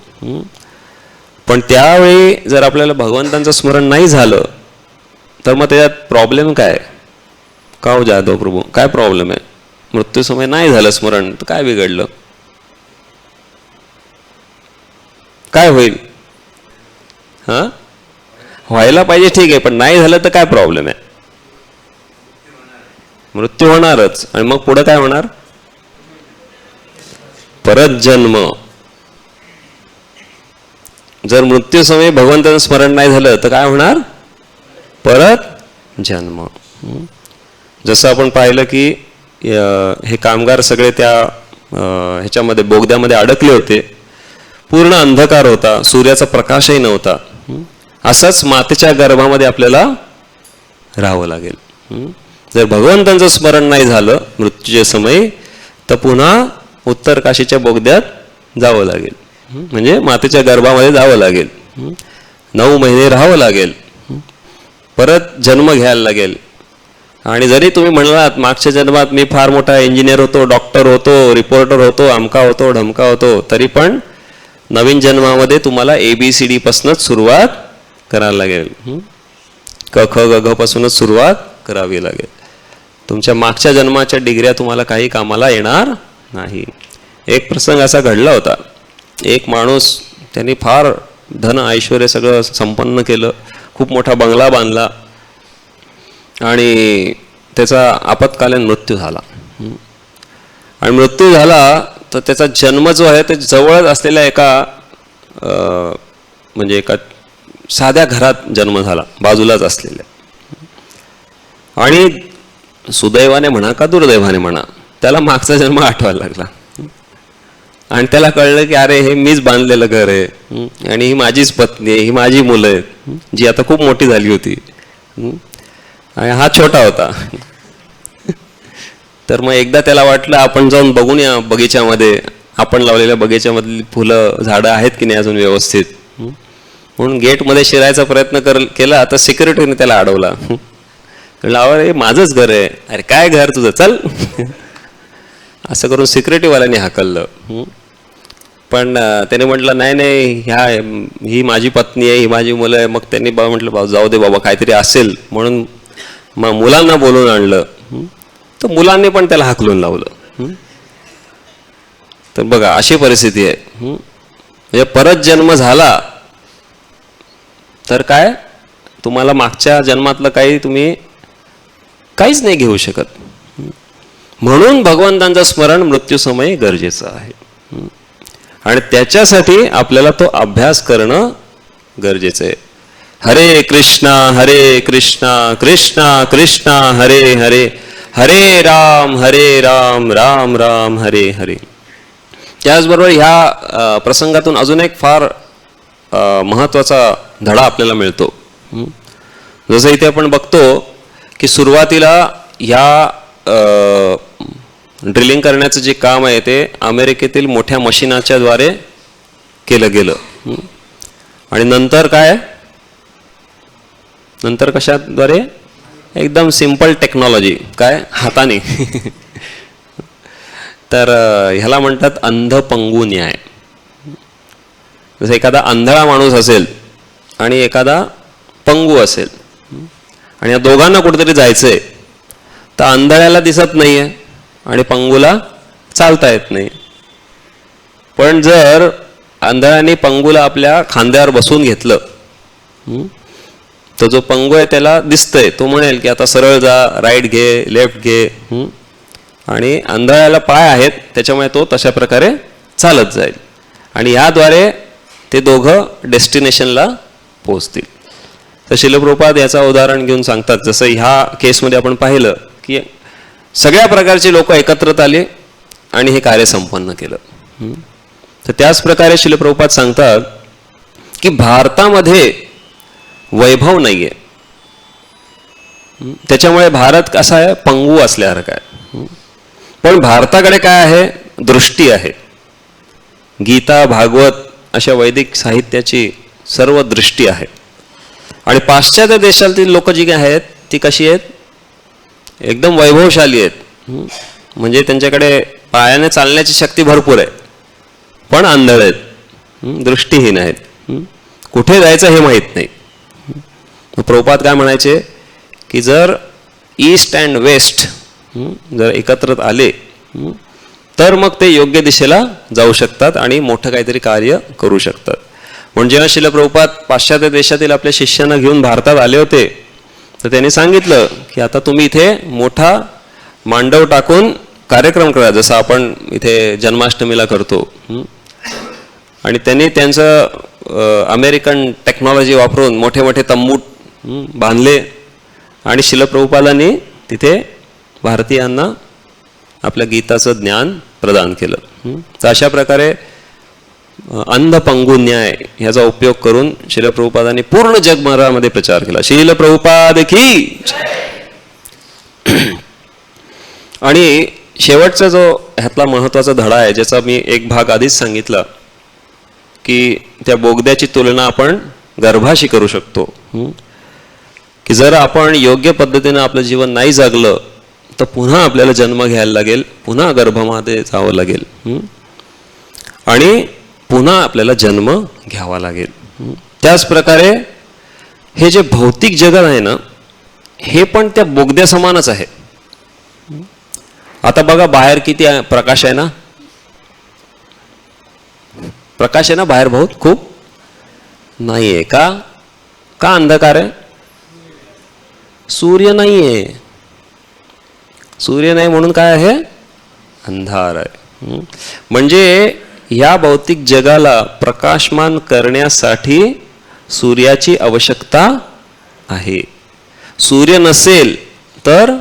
पण त्यावेळी जर आपल्याला भगवंतांचं स्मरण नाही झालं तर मग त्याच्यात प्रॉब्लेम काय? का हो जाधव प्रभू, काय प्रॉब्लेम आहे? मृत्यू समय नाही झालं स्मरण तर काय बिघडलं? काय होईल? व्हायला पाहिजे ठीक आहे, पण नाही झालं तर काय प्रॉब्लेम आहे? मृत्यू होणारच. आणि मग पुढे काय होणार? परत जन्म. जर मृत्यू समय भगवंताचं स्मरण नाही झालं तर काय होणार? परत जन्म. जसं आपण पाहिलं की हे कामगार सगळे त्या ह्याच्यामध्ये बोगद्यामध्ये अडकले होते. पूर्ण अंधकार होता, सूर्याचा प्रकाशही नव्हता. असंच मातेच्या गर्भामध्ये आपल्याला राहावं लागेल. जर भगवंतांचं स्मरण नाही झालं मृत्यूच्या समयी तर पुन्हा उत्तर काशीच्या बोगद्यात जावं लागेल. म्हणजे मातेच्या गर्भामध्ये जावं लागेल. 9 महिने राहावं लागेल. परत जन्म घ्यायला लागेल. आणि जरी तुम्ही म्हणालात मागच्या जन्मात मी फार मोठा इंजिनियर होतो, डॉक्टर होतो, रिपोर्टर होतो, अमका होतो, ढमका होतो, तरी पण नवीन जन्मामध्ये तुम्हाला ABCD पासूनच सुरुवात करायला लागेल. क ख ग घ पासूनच सुरुवात करावी लागेल. तुमच्या मागच्या जन्माच्या डिग्र्या तुम्हाला काही कामाला येणार नाही. एक प्रसंग असा घडला होता. एक माणूस त्यांनी फार धन ऐश्वर्य सगळं संपन्न केलं, खूप मोठा बंगला बांधला आणि त्याचा आपत्कालीन मृत्यू झाला. आणि मृत्यू झाला तर त्याचा जन्म जो आहे ते जवळच असलेल्या म्हणजे एका साध्या घरात जन्म झाला, बाजूलाच असलेल्या. आणि सुदैवाने म्हणा का दुर्दैवाने म्हणा त्याला मागचा जन्म आठवायला लागला. आणि त्याला कळलं की अरे हे मीच बांधलेलं घर आहे आणि ही माझीच पत्नी आहे, ही माझी मुलं आहेत, जी आता खूप मोठी झाली होती आणि हा छोटा होता. तर मग एकदा त्याला वाटलं आपण जाऊन बघून या बगीच्यामध्ये, आपण लावलेल्या बगीच्यामधली फुलं झाडं आहेत की नाही अजून व्यवस्थित. म्हणून गेटमध्ये शिरायचा प्रयत्न केला तर सिक्युरिटीने त्याला अडवला. अरे माझंच घर आहे. अरे काय घर तुझं, चल. असं करून सिक्युरिटीवाल्याने हाकललं. पण त्याने म्हटलं नाही नाही ही माझी पत्नी आहे, ही माझी मुलं आहे. मग त्यांनी म्हटलं जाऊ दे बाबा काहीतरी असेल म्हणून मग मुलांना बोलून आणलं. तर मुलांनी पण त्याला हाकलून लावलं. तर बघा अशी परिस्थिती आहे. म्हणजे परत जन्म झाला तर काय तुम्हाला मागच्या जन्मातलं काही तुम्ही काहीच नाही घेऊ शकत. म्हणून भगवंतांचं स्मरण मृत्यूसमयी गरजेचं आहे. आणि त्याच्यासाठी आपल्याला तो अभ्यास करणं गरजेचं आहे. हरे कृष्णा कृष्णा कृष्णा हरे हरे, हरे राम राम राम हरे हरे. त्याचबरोबर ह्या प्रसंगातून अजून एक फार महत्त्वाचा धडा आपल्याला मिळतो. जसं इथे आपण बघतो की सुरुवातीला ह्या ड्रिलिंग करण्याचं जे काम आहे ते अमेरिकेतील मोठ्या मशिनाच्या द्वारे केलं गेलं. आणि नंतर काय, नंतर कशाद्वारे, एकदम सिंपल टेक्नॉलॉजी, काय हाताने. तर ह्याला म्हणतात अंधपंगू न्याय. जसं एखादा आंधळा माणूस असेल आणि एखादा पंगू असेल आणि या दोघांना कुठेतरी जायचंय, तर आंधळ्याला दिसत नाहीये आणि पंगूला चालता येत नाही. पण जर आंधळ्याने पंगूला आपल्या खांद्यावर बसवून घेतलं तर जो पंगू आहे त्याला दिसतंय, तो म्हणेल की आता सरळ जा, राईट घे, लेफ्ट घे. आणि आंधळ्याला पाय आहेत त्याच्यामुळे तो तशा प्रकारे चालत जाईल आणि याद्वारे ते दोघं डेस्टिनेशनला पोहोचतील. तर श्रील प्रभुपाद याचं उदाहरण घेऊन सांगतात. जसं ह्या केसमध्ये आपण पाहिलं की सगळ्या प्रकारचे लोक एकत्रित आले आणि हे कार्य संपन्न केलं. तर त्याच प्रकारे श्रील प्रभुपाद सांगतात की भारतामध्ये वैभव नाहीये, त्याच्यामुळे भारत कसा आहे, पंगू असल्यासारखा आहे. पण भारताकडे काय आहे, दृष्टी आहे. गीता, भागवत अशा वैदिक साहित्याची सर्व दृष्टी आहे. आणि पाश्चात्य देशातील लोक जी काय आहेत ती कशी आहेत, एकदम वैभवशाली आहेत. म्हणजे त्यांच्याकडे पायाने चालण्याची शक्ती भरपूर आहे, पण आंधळ आहेत, दृष्टीहीन आहेत, कुठे जायचं हे माहीत नाही. प्रभुपाद काय म्हणायचे की जर ईस्ट अँड वेस्ट जर एकत्रित आले तर मग ते योग्य दिशेला जाऊ शकतात आणि मोठं काहीतरी कार्य करू शकतात. म्हणून जेव्हा श्रील प्रभुपाद पाश्चात्य देशातील आपल्या शिष्यांना घेऊन भारतात आले होते तर त्यांनी सांगितलं की आता तुम्ही इथे मोठा मांडव टाकून कार्यक्रम करा, जसं आपण इथे जन्माष्टमीला करतो. आणि त्यांनी त्यांचं अमेरिकन टेक्नॉलॉजी वापरून मोठे मोठे तंबू बांधले आणि श्रील प्रभुपादांनी तिथे भारतीयांना आपल्या गीताचं ज्ञान प्रदान केलं. तर अशा प्रकारे अंध पंगू न्याय ह्याचा उपयोग करून श्रील प्रभुपादांनी पूर्ण जगभरामध्ये प्रचार केला. श्रील प्रभुपाद की. आणि शेवटचा जो ह्यातला महत्वाचा धडा आहे, ज्याचा मी एक भाग आधीच सांगितला, की त्या बोगद्याची तुलना आपण गर्भाशी करू शकतो. की जर आपण योग्य पद्धतीने आपलं जीवन नाही जगलं तर पुन्हा आपल्याला जन्म घ्यायला लागेल, पुन्हा गर्भामध्ये जावं लागेल, आणि पुन्हा आपल्याला जन्म घ्यावा लागेल. त्याच प्रकारे हे जे भौतिक जगत आहे ना, हे पण त्या बोगद्या समानच आहे. आता बघा बाहेर किती प्रकाश आहे ना, प्रकाश आहे ना बाहेर, बहुत खूप नाहीये. का का अंधकार आहे? सूर्य नाहीये. सूर्य नाही म्हणून काय आहे? अंधार आहे. म्हणजे या भौतिक जगाला प्रकाशमान करण्यासाठी सूर्याची आवश्यकता आहे. सूर्य नसेल तर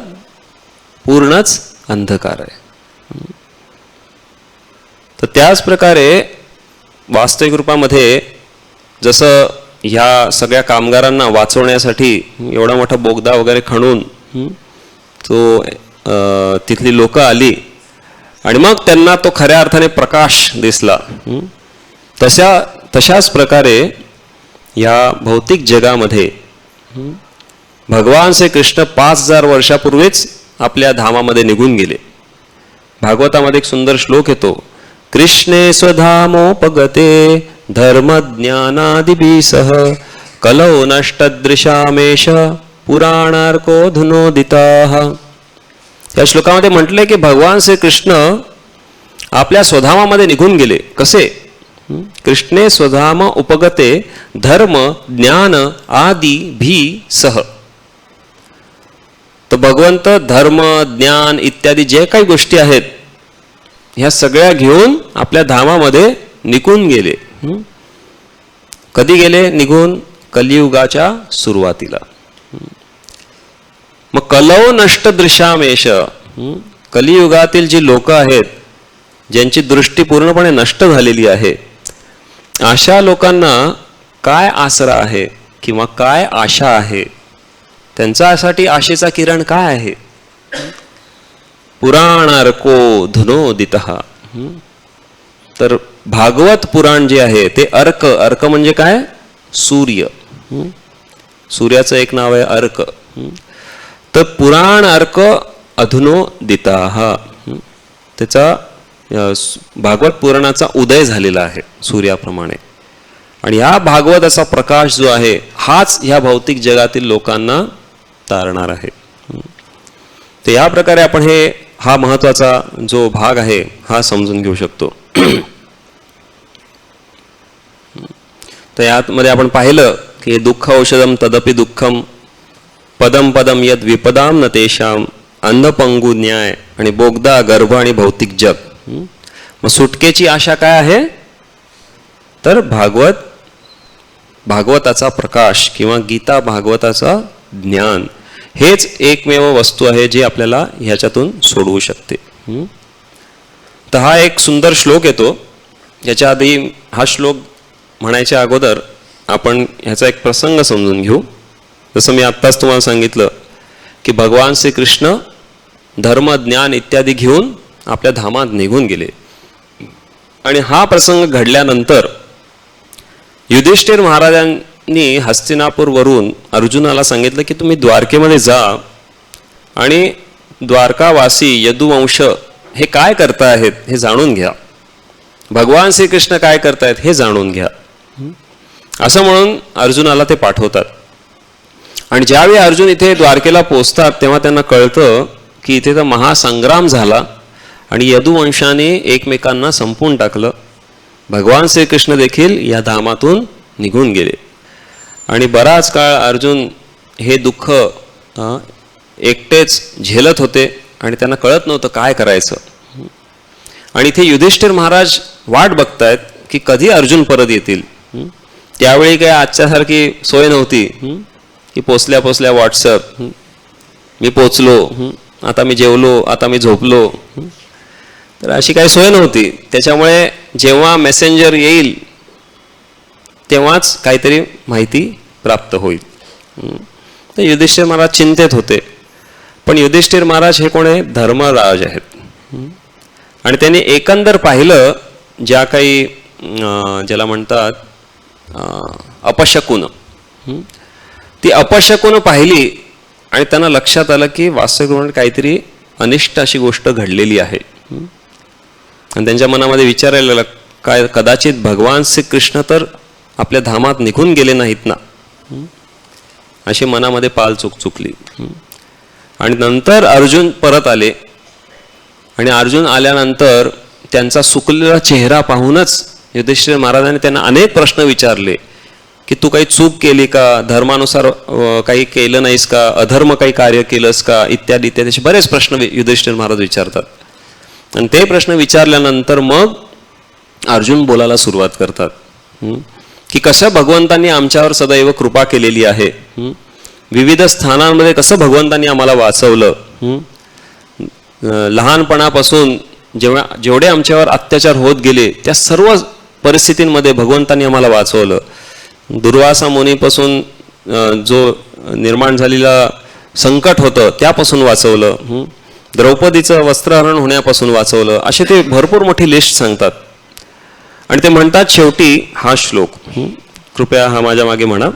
पूर्णच अंधकार आहे. तर त्याच प्रकारे वास्तविक रूपामध्ये जसं ह्या सगळ्या कामगारांना वाचवण्यासाठी एवढा मोठा बोगदा वगैरे खणून तो तिथली लोक आली आणि मग त्यांना तो खऱ्या अर्थाने प्रकाश दिसला, तशाच प्रकारे या भौतिक जगामध्ये भगवान श्री कृष्ण 5000 वर्षापूर्वीच आपल्या धामामध्ये निघून गेले. भागवतामध्ये एक सुंदर श्लोक येतो, कृष्णे स्वधामोपगते धर्मज्ञानादिभिः सह कलौ नष्टदृशामेष पुराणार्को धुनोदिताः. या श्लोकामध्ये म्हटले की भगवान श्री कृष्ण आपल्या स्वधामामध्ये निघून गेले. कसे? कृष्णे स्वधाम उपगते धर्म ज्ञान आदि भी सह. तर भगवंत धर्म ज्ञान इत्यादी जे काही गोष्टी आहेत ह्या सगळ्या घेऊन आपल्या धामामध्ये निघून गेले. कधी गेले निघून? कलियुगाच्या सुरुवातीला. मग कलौ नष्ट दृश्यामेश, कलियुगातील जी लोक आहेत ज्यांची दृष्टी पूर्णपणे नष्ट झालेली आहे, अशा लोकांना काय आसरा आहे किंवा काय आशा आहे? त्यांच्यासाठी आशेचा किरण काय आहे? पुराणार्को धुनोदितः. तर भागवत पुराण जे आहे ते अर्क, अर्क म्हणजे काय? सूर्य. सूर्याचं एक नाव आहे अर्क. तर पुराण अर्क अधुनोदिताः, त्याचा भागवत पुराणाचा उदय झालेला आहे सूर्याप्रमाणे. आणि हा भागवताचा प्रकाश जो आहे हाच ह्या भौतिक जगातील लोकांना तारणार आहे. तर या प्रकारे आपण हा महत्वाचा जो भाग आहे हा समजून घेऊ शकतो. तर यामध्ये आपण पाहिलं की दुःख औषधम तदपि दुःखम पदम पदम यद विपदाम न तेषाम अंधपंगू न्याय आणि बोगदा गर्भ आणि भौतिक जग. मग सुटकेची आशा काय आहे? तर भागवताचा प्रकाश किंवा गीता भागवताचा ज्ञान हेच एकमेव वस्तू आहे जी आपल्याला ह्याच्यातून सोडवू शकते. तर हा एक सुंदर श्लोक येतो. याच्या आधी हा श्लोक म्हणायच्या अगोदर आपण ह्याचा एक प्रसंग समजून घेऊ. जसं मी आत्ताच तुम्हाला सांगितलं की भगवान श्रीकृष्ण धर्म ज्ञान इत्यादी घेऊन आपल्या धामात निघून गेले. आणि हा प्रसंग घडल्यानंतर युधिष्ठिर महाराजांनी हस्तिनापूरवरून अर्जुनाला सांगितलं की तुम्ही द्वारकेमध्ये जा आणि द्वारकावासी यदुवंश हे काय करतायत हे जाणून घ्या. भगवान श्रीकृष्ण काय करतायत हे जाणून घ्या, असं म्हणून अर्जुनाला ते पाठवतात. आणि ज्यावेळी अर्जुन इथे द्वारकेला पोचतात तेव्हा त्यांना कळतं की इथे तर महासंग्राम झाला आणि यदुवंशाने एकमेकांना संपवून टाकलं. भगवान श्रीकृष्ण देखील या धामातून निघून गेले. आणि बराच काळ अर्जुन हे दुःख एकटेच झेलत होते आणि त्यांना कळत नव्हतं काय करायचं. आणि इथे युधिष्ठिर महाराज वाट बघतायत की कधी अर्जुन परत येतील. त्यावेळी काय आजच्यासारखी सोय नव्हती की पोचल्या पोचल्या व्हॉट्सअप, मी पोचलो, आता मी जेवलो, आता मी झोपलो. तर अशी काही सोय नव्हती. त्याच्यामुळे जेव्हा मेसेंजर येईल तेव्हाच काहीतरी माहिती प्राप्त होईल. तर युधिष्ठिर महाराज चिंतेत होते. पण युधिष्ठिर महाराज हे कोण आहे? धर्मराज आहेत. आणि त्यांनी एकंदर पाहिलं ज्या काही ज्याला म्हणतात अपशकुन, ती अपशकुन पाहिली आणि त्यांना लक्षात आलं की वास्तविक काहीतरी अनिष्ट अशी गोष्ट घडलेली आहे. आणि त्यांच्या मनामध्ये विचारायला लागलं, काय कदाचित भगवान श्रीकृष्ण तर आपल्या धामात निघून गेले नाहीत ना, अशी मनामध्ये पाल चुकली. आणि नंतर अर्जुन परत आले. आणि अर्जुन आल्यानंतर त्यांचा सुकलेला चेहरा पाहूनच युधिष्ठिर महाराजांनी त्यांना अनेक प्रश्न विचारले की तू काही चूक केली का, धर्मानुसार काही केलं नाहीस का, अधर्म काही कार्य केलंस का, इत्यादी इत्यादी असे बरेच प्रश्न युधिष्ठिर महाराज विचारतात. आणि ते प्रश्न विचारल्यानंतर मग अर्जुन बोलायला सुरुवात करतात की कसं भगवंतांनी आमच्यावर सदैव कृपा केलेली आहे, विविध स्थानांमध्ये कसं भगवंतांनी आम्हाला वाचवलं, लहानपणापासून जेवढे आमच्यावर अत्याचार होत गेले त्या सर्व परिस्थितींमध्ये भगवंतांनी आम्हाला वाचवलं. दुर्वासा मुनीपासून जो निर्माण झालेला संकट होतं त्यापासून वाचवलं, द्रौपदीचं वस्त्रहरण होण्यापासून वाचवलं, असे ते भरपूर मोठी लिस्ट सांगतात. आणि ते म्हणतात शेवटी हा श्लोक, कृपया हा माझ्या मागे म्हणा,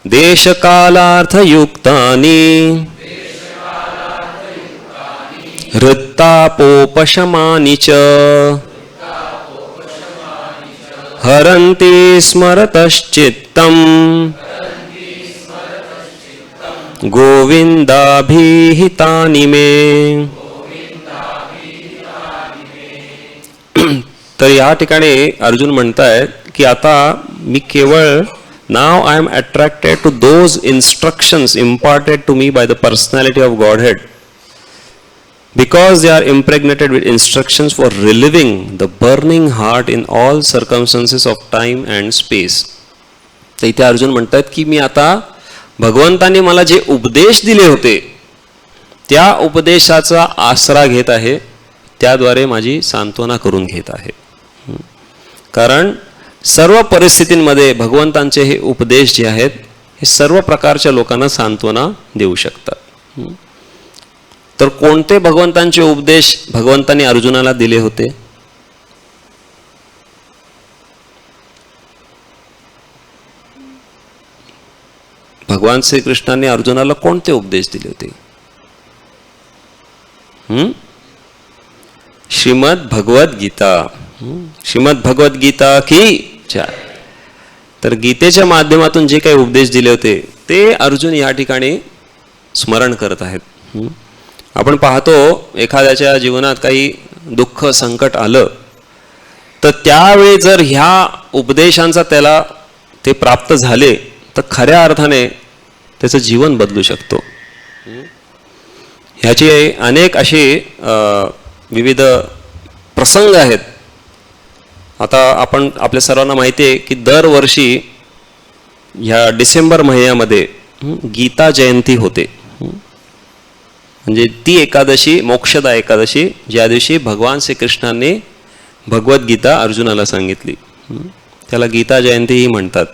देशकालार्थयुक्तानि हृत्तापोपशमानि च हरन्ति स्मरतश्चित्तं गोविंदाभिहितानि मे. तर या ठिकाणी अर्जुन म्हणतायत की आता मी केवळ नाव I am attracted to those instructions imparted to me by the personality of Godhead, because they are impregnated with instructions for reliving the burning heart in all circumstances of time and space. तर इथे अर्जुन म्हणतात की मी आता भगवंतांनी मला जे उपदेश दिले होते त्या उपदेशाचा आसरा घेत आहे, त्याद्वारे माझी सांत्वना करून घेत आहे. कारण सर्व परिस्थितींमध्ये भगवंतांचे हे उपदेश जे आहेत हे सर्व प्रकारच्या लोकांना सांत्वना देऊ शकतात. तर कोणते भगवंतांचे उपदेश भगवंतांनी अर्जुनाला दिले होते? भगवान श्रीकृष्णांनी अर्जुनाला कोणते उपदेश दिले होते? श्रीमद भगवद गीता. श्रीमद भगवद गीता की जय. तर गीतेच्या माध्यमातून जे काही उपदेश दिले होते ते अर्जुन या ठिकाणी स्मरण करत आहेत. आपण पाहतो एखाद्याच्या जीवनात काही दुःख संकट आलं तर त्यावेळी जर ह्या उपदेशांचा त्याला ते प्राप्त झाले तर खऱ्या अर्थाने त्याचं जीवन बदलू शकतो. ह्याची अनेक अशी विविध प्रसंग आहेत. आता आपल्या सर्वांना माहिती आहे की दरवर्षी ह्या डिसेंबर महिन्यामध्ये गीता जयंती होते. म्हणजे ती एकादशी मोक्षदा एकादशी, ज्या दिवशी भगवान श्रीकृष्णांनी भगवद्गीता अर्जुनाला सांगितली, त्याला गीता जयंतीही म्हणतात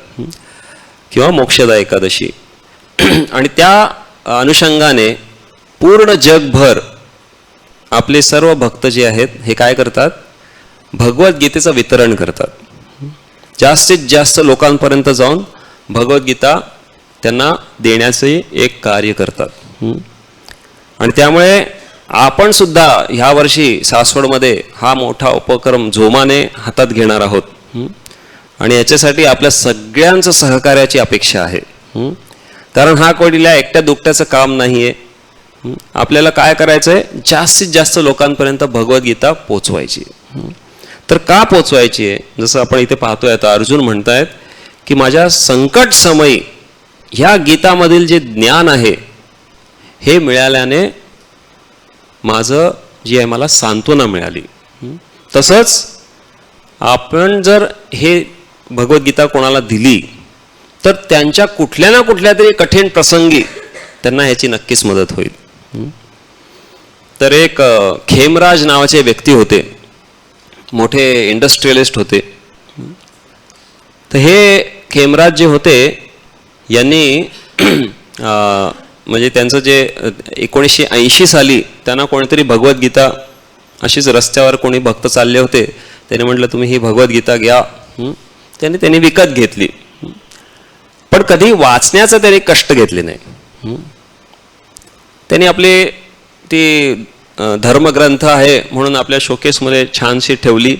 किंवा मोक्षदा एकादशी. आणि त्या अनुषंगाने पूर्ण जगभर आपले सर्व भक्त जे आहेत हे काय करतात? भगवद्गीतेचं वितरण करतात. जास्तीत जास्त लोकांपर्यंत जाऊन भगवद्गीता त्यांना देण्याचे एक कार्य करतात. आणि त्यामुळे आपण सुद्धा ह्या वर्षी सासवडमध्ये हा मोठा उपक्रम जोमाने हातात घेणार आहोत. आणि याच्यासाठी आपल्या सगळ्यांचं सहकार्याची अपेक्षा आहे. कारण हा कोणीला एकट्या दुकट्याचं काम नाही आहे. आपल्याला काय करायचं आहे? जास्तीत जास्त लोकांपर्यंत भगवद्गीता पोचवायची. तर का पोचवायची आहे? जसं आपण इथे पाहतोय आता अर्जुन म्हणतायत की माझ्या संकट समयी ह्या गीतामधील जे ज्ञान आहे हे मिळाल्याने माझं जे आहे मला सांत्वना मिळाली. तसंच आपण जर हे भगवद्गीता कोणाला दिली तर त्यांच्या कुठल्या ना कुठल्या तरी कठीण प्रसंगी त्यांना ह्याची नक्कीच मदत होईल. तर एक खेमराज नावाचे व्यक्ती होते. मोठे इंडस्ट्रियलिस्ट होते. तर हे खेमराज जे होते यांनी म्हणजे त्यांचं जे 1980 साली त्यांना कोणीतरी भगवद्गीता अशीच रस्त्यावर कोणी भक्त चालले होते, त्याने म्हटलं तुम्ही ही भगवद्गीता घ्या. त्यांनी विकत घेतली, पण कधी वाचण्याचं त्यांनी कष्ट घेतले नाही. त्यांनी आपली ती धर्मग्रंथ आहे म्हणून आपल्या शोकेसमध्ये छानशी ठेवली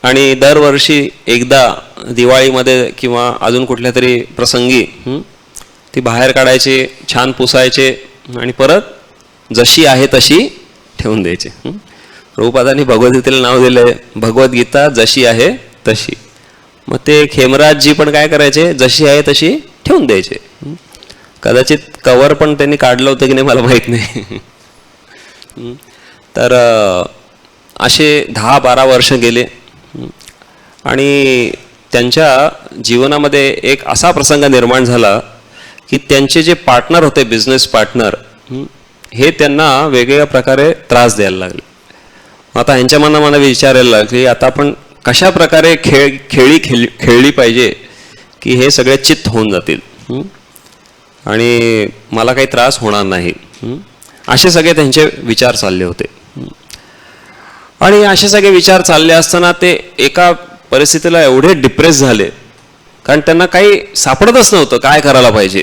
आणि दरवर्षी एकदा दिवाळीमध्ये किंवा अजून कुठल्या तरी प्रसंगी ती बाहेर काढायची, छान पुसायचे आणि परत जशी आहे तशी ठेवून द्यायचे. प्रभुपादांनी भगवद्गीतेला नाव दिलं भगवद्गीता जशी आहे तशी. मग ते खेमराजजी पण काय करायचे, जशी आहे तशी ठेवून द्यायचे. कदाचित कवर पण त्यांनी काढलं होतं की नाही मला माहीत नाही. तर असे 10-12 वर्ष गेले आणि त्यांच्या जीवनामध्ये एक असा प्रसंग निर्माण झाला की त्यांचे जे पार्टनर होते, बिझनेस पार्टनर, हे त्यांना वेगवेगळ्या प्रकारे त्रास द्यायला लागले. आता ह्यांच्या मनात विचारायला लागले की आता आपण कशा प्रकारे खेळली पाहिजे की हे सगळे चित्त होऊन जातील आणि मला काही त्रास होणार नाही. असे सगळे त्यांचे विचार चालले होते. आणि असे सगळे विचार चालले असताना ते एका परिस्थितीला एवढे डिप्रेस झाले कारण त्यांना काही सापडतच नव्हतं काय करायला पाहिजे.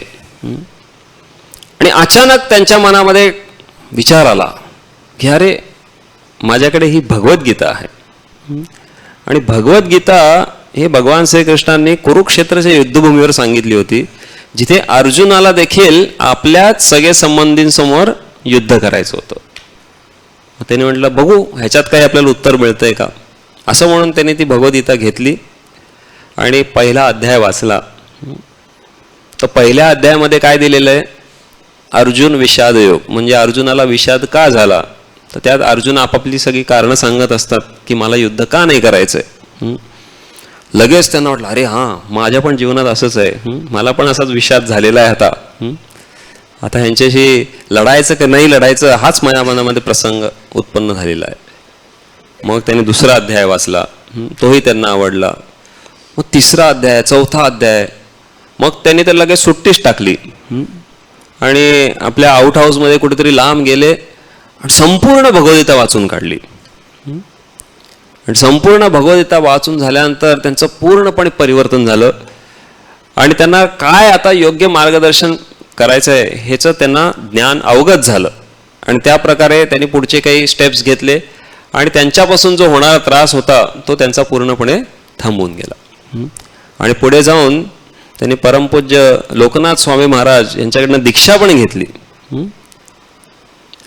आणि अचानक त्यांच्या मनामध्ये विचार आला की अरे माझ्याकडे ही भगवद्गीता आहे आणि भगवद्गीता हे भगवान श्रीकृष्णांनी कुरुक्षेत्राच्या युद्धभूमीवर सांगितली होती, जिथे अर्जुनाला देखील आपल्याच सगळे संबंधींसमोर युद्ध करायचं होतं. त्याने म्हटलं बघू ह्याच्यात काही आपल्याला उत्तर मिळतंय का. असं म्हणून त्यांनी ती भगवद्गीता घेतली आणि पहिला अध्याय वाचला. तर पहिल्या अध्यायामध्ये काय दिलेलं आहे, अर्जुन विषाद योग, म्हणजे अर्जुनाला विषाद का झाला. तर त्यात अर्जुन आपापली सगळी कारणं सांगत असतात की मला युद्ध का नाही करायचंय. लगेच त्यांना वाटलं अरे हां माझ्या पण जीवनात असंच आहे, मला पण असाच विषाद झालेला आहे. आता ह्यांच्याशी लढायचं की नाही लढायचं हाच माझ्या मनामध्ये प्रसंग उत्पन्न झालेला आहे. मग त्यांनी दुसरा अध्याय वाचला, तोही त्यांना आवडला. मग तिसरा अध्याय, चौथा अध्याय, मग त्यांनी तर लगेच सुट्टीच टाकली आणि आपल्या आउट हाऊसमध्ये कुठेतरी लांब गेले आणि संपूर्ण भगवद्गीता वाचून काढली. आणि संपूर्ण भगवद्गीता वाचून झाल्यानंतर त्यांचं पूर्णपणे परिवर्तन झालं आणि त्यांना काय आता योग्य मार्गदर्शन करायचं आहे ह्याचं त्यांना ज्ञान अवगत झालं. आणि त्या प्रकारे त्यांनी पुढचे काही स्टेप्स घेतले आणि त्यांच्यापासून जो होणारा त्रास होता तो त्यांचा पूर्णपणे थांबून गेला. आणि पुढे जाऊन त्यांनी परमपूज्य लोकनाथ स्वामी महाराज यांच्याकडनं दीक्षा पण घेतली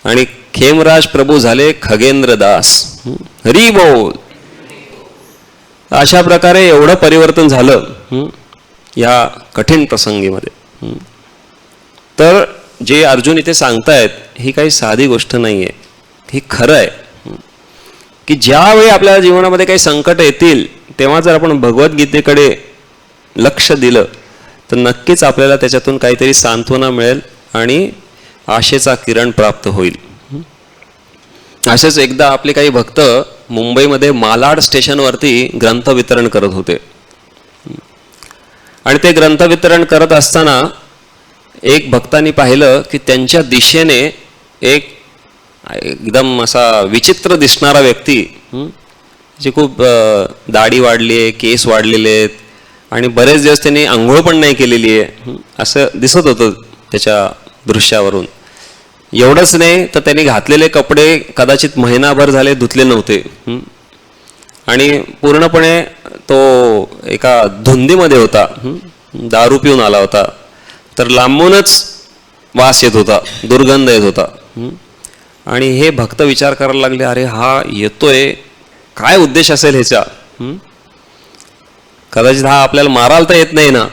आणि खेमराज प्रभू झाले खगेंद्र दास. हरी बोल. अशा प्रकारे एवढं परिवर्तन झालं या कठीण प्रसंगीमध्ये. तर जे अर्जुन इथे सांगतायत ही काही साधी गोष्ट नाही आहे, ही खरं आहे की ज्यावेळी आपल्या जीवनामध्ये काही संकट येतील तेव्हा जर आपण भगवद्गीतेकडे लक्ष दिलं तर नक्कीच आपल्याला त्याच्यातून काहीतरी सांत्वना मिळेल आणि आशेचा किरण प्राप्त होईल. असेच एकदा आपले काही भक्त मुंबईमध्ये मालाड स्टेशनवरती ग्रंथ वितरण करत होते आणि ते ग्रंथ वितरण करत असताना एक भक्तांनी पाहिलं की त्यांच्या दिशेने एक एकदम असा विचित्र दिसणारा व्यक्ती, जी खूप दाढी वाढली आहे, केस वाढलेले आहेत आणि बरेच दिवस त्यांनी आंघोळ पण नाही केलेली आहे असं दिसत होतं त्याच्या दृश्यावरून. एवढंच नाही तर त्यांनी घातलेले कपडे कदाचित महिनाभर झाले धुतले नव्हते आणि पूर्णपणे तो एका धुंदीमध्ये होता, दारू पिऊन आला होता. तर लांबूनच वास येत होता, दुर्गंध येत होता. आणि हे भक्त विचार करायला लागले अरे हा येतोय, काय उद्देश असेल ह्याचा. कदाचित हा आपल्याला मारायला तर येत नाही ना.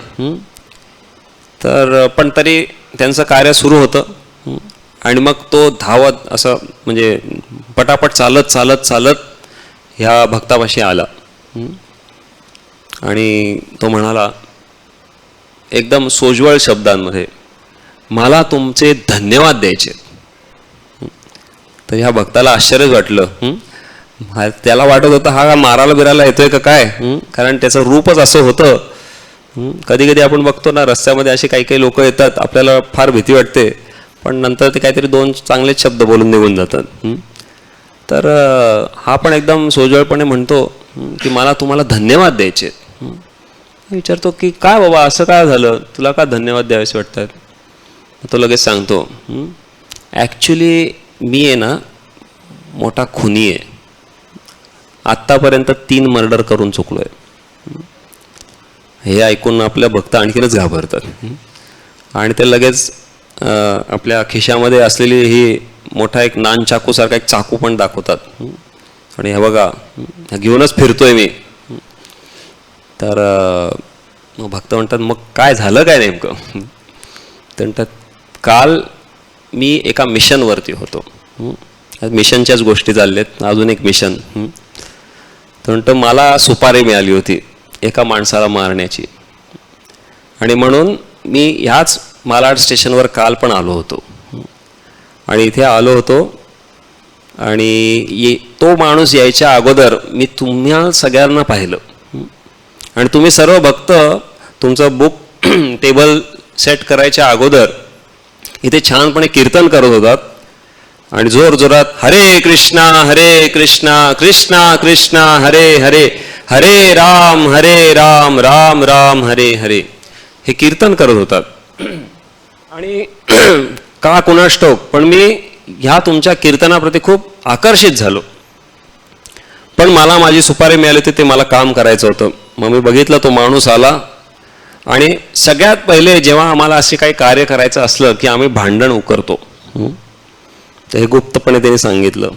तर पण तरी त्यांचं कार्य सुरू होतं आणि मग तो धावत असं म्हणजे पटापट चालत चालत चालत ह्या भक्तापाशी आला आणि तो म्हणाला एकदम सोज्वळ शब्दांमध्ये, मला तुमचे धन्यवाद द्यायचे. तर ह्या भक्ताला आश्चर्यच वाटलं. त्याला वाटत होतं हा मारायला बिरायला येतोय का काय, कारण त्याचं रूपच असं होतं. कधी कधी आपण बघतो ना रस्त्यामध्ये असे काही काही लोक येतात, आपल्याला फार भीती वाटते, पण नंतर ते काहीतरी दोन चांगलेच शब्द बोलून निघून जातात. तर हा पण एकदम सोजवळपणे म्हणतो की मला तुम्हाला धन्यवाद द्यायचे. विचारतो की काय बाबा असं काय झालं, तुला का धन्यवाद द्यावेसे वाटतात. तो लगेच सांगतो ॲक्च्युली मी आहे ना मोठा खुनी आहे, आत्तापर्यंत 3 मर्डर करून चुकलो आहे. हे ऐकून आपल्या भक्त आणखीनच घाबरतात आणि ते लगेच आपल्या खिशामध्ये असलेली ही मोठा एक नान चाकूसारखा एक चाकू पण दाखवतात आणि हे बघा घेऊनच फिरतोय मी. तर मग भक्त म्हणतात मग काय झालं काय नेमकं. तर म्हणतात काल मी एका मिशनवरती होतो, मिशनच्याच गोष्टी चालल्यात, अजून एक मिशन. तर म्हणतो मला सुपारी मिळाली होती एका माणसाला मारण्याची आणि म्हणून मी ह्याच मालाड स्टेशनवर काल पण आलो होतो आणि इथे आलो होतो आणि तो माणूस यायच्या अगोदर मी तुम्हा सगळ्यांना पाहिलं आणि तुम्ही सर्व भक्त तुमचं बुक टेबल सेट करायच्या अगोदर इथे छानपणे कीर्तन करत होतात आणि जोर जोरात हरे कृष्णा कृष्णा कृष्णा हरे हरे, हरे राम राम राम हरे हरे हे कीर्तन करत होतात. आणि का कुणास ठाऊक पण मी ह्या तुमच्या कीर्तनाप्रती खूप आकर्षित झालो, पण मला माझी सुपारी मिळाली होती, ते मला काम करायचं होतं. मग मी बघितलं तो माणूस आला आणि सगळ्यात पहिले जेव्हा आम्हाला असे काही कार्य करायचं असलं की आम्ही भांडण उकरतो, तर हे गुप्तपणे त्यांनी सांगितलं.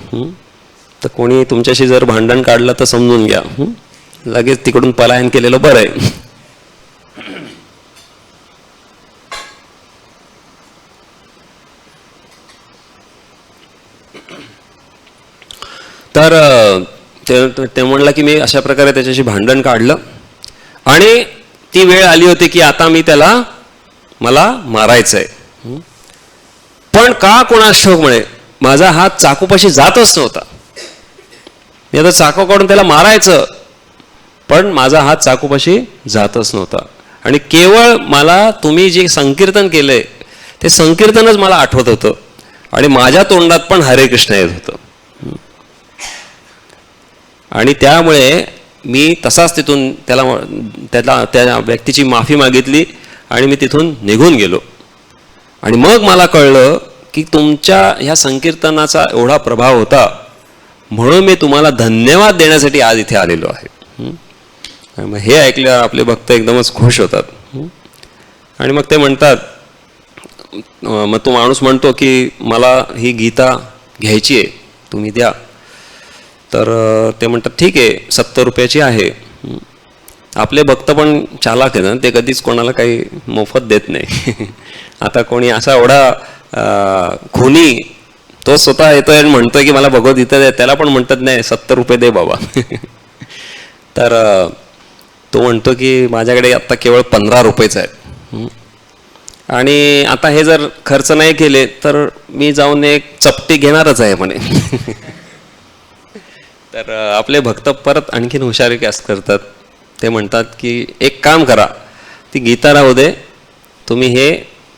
तर कोणी तुमच्याशी जर भांडण काढलं तर समजून घ्या, लगेच तिकडून पलायन केलेलं बरं आहे. तर ते म्हणलं की मी अशा प्रकारे त्याच्याशी भांडण काढलं आणि ती वेळ आली होती की आता मी मला मारायचं आहे, पण का कोणास ठाऊक म्हणे माझा हात चाकूपाशी जातच नव्हता. मी आता चाकू काढून त्याला मारायचं, पण माझा हात चाकूपाशी जातच नव्हता आणि केवळ मला तुम्ही जे संकीर्तन केलंय ते संकीर्तनच मला आठवत होतं आणि माझ्या तोंडात पण हरे कृष्ण येत होतं आणि त्यामुळे मी तसाच तिथून त्या व्यक्तीची माफी मागितली आणि मी तिथून निघून गेलो. आणि मग मला कळलं की तुमच्या ह्या संकीर्तनाचा एवढा प्रभाव होता म्हणून मी तुम्हाला धन्यवाद देण्यासाठी आज इथे आलेलो आहे. मग हे ऐकल्यावर आपले भक्त एकदमच खुश होतात आणि मग ते म्हणतात, मग तो माणूस म्हणतो की मला ही गीता घ्यायची आहे, तुम्ही द्या. तर ते म्हणतात ठीक आहे 70 रुपयाची आहे. आपले भक्त पण चालाक आहे ना, ते कधीच कोणाला काही मोफत देत नाही. आता कोणी असा एवढा खुनी तो स्वतः येतोय आणि म्हणतोय की मला भगवद्गीता द्या, त्याला पण म्हणतात नाही 70 रुपये दे बाबा. तर तो म्हणतो की माझ्याकडे आत्ता केवळ 15 रुपयेच आहेत आणि आता हे जर खर्च नाही केले तर मी जाऊन एक चपटी घेणारच आहे म्हणे. तर आपले भक्त परत आणखीन हुशारी करतात. ते म्हणतात की एक काम करा, ती गीता राहू दे, तुम्ही हे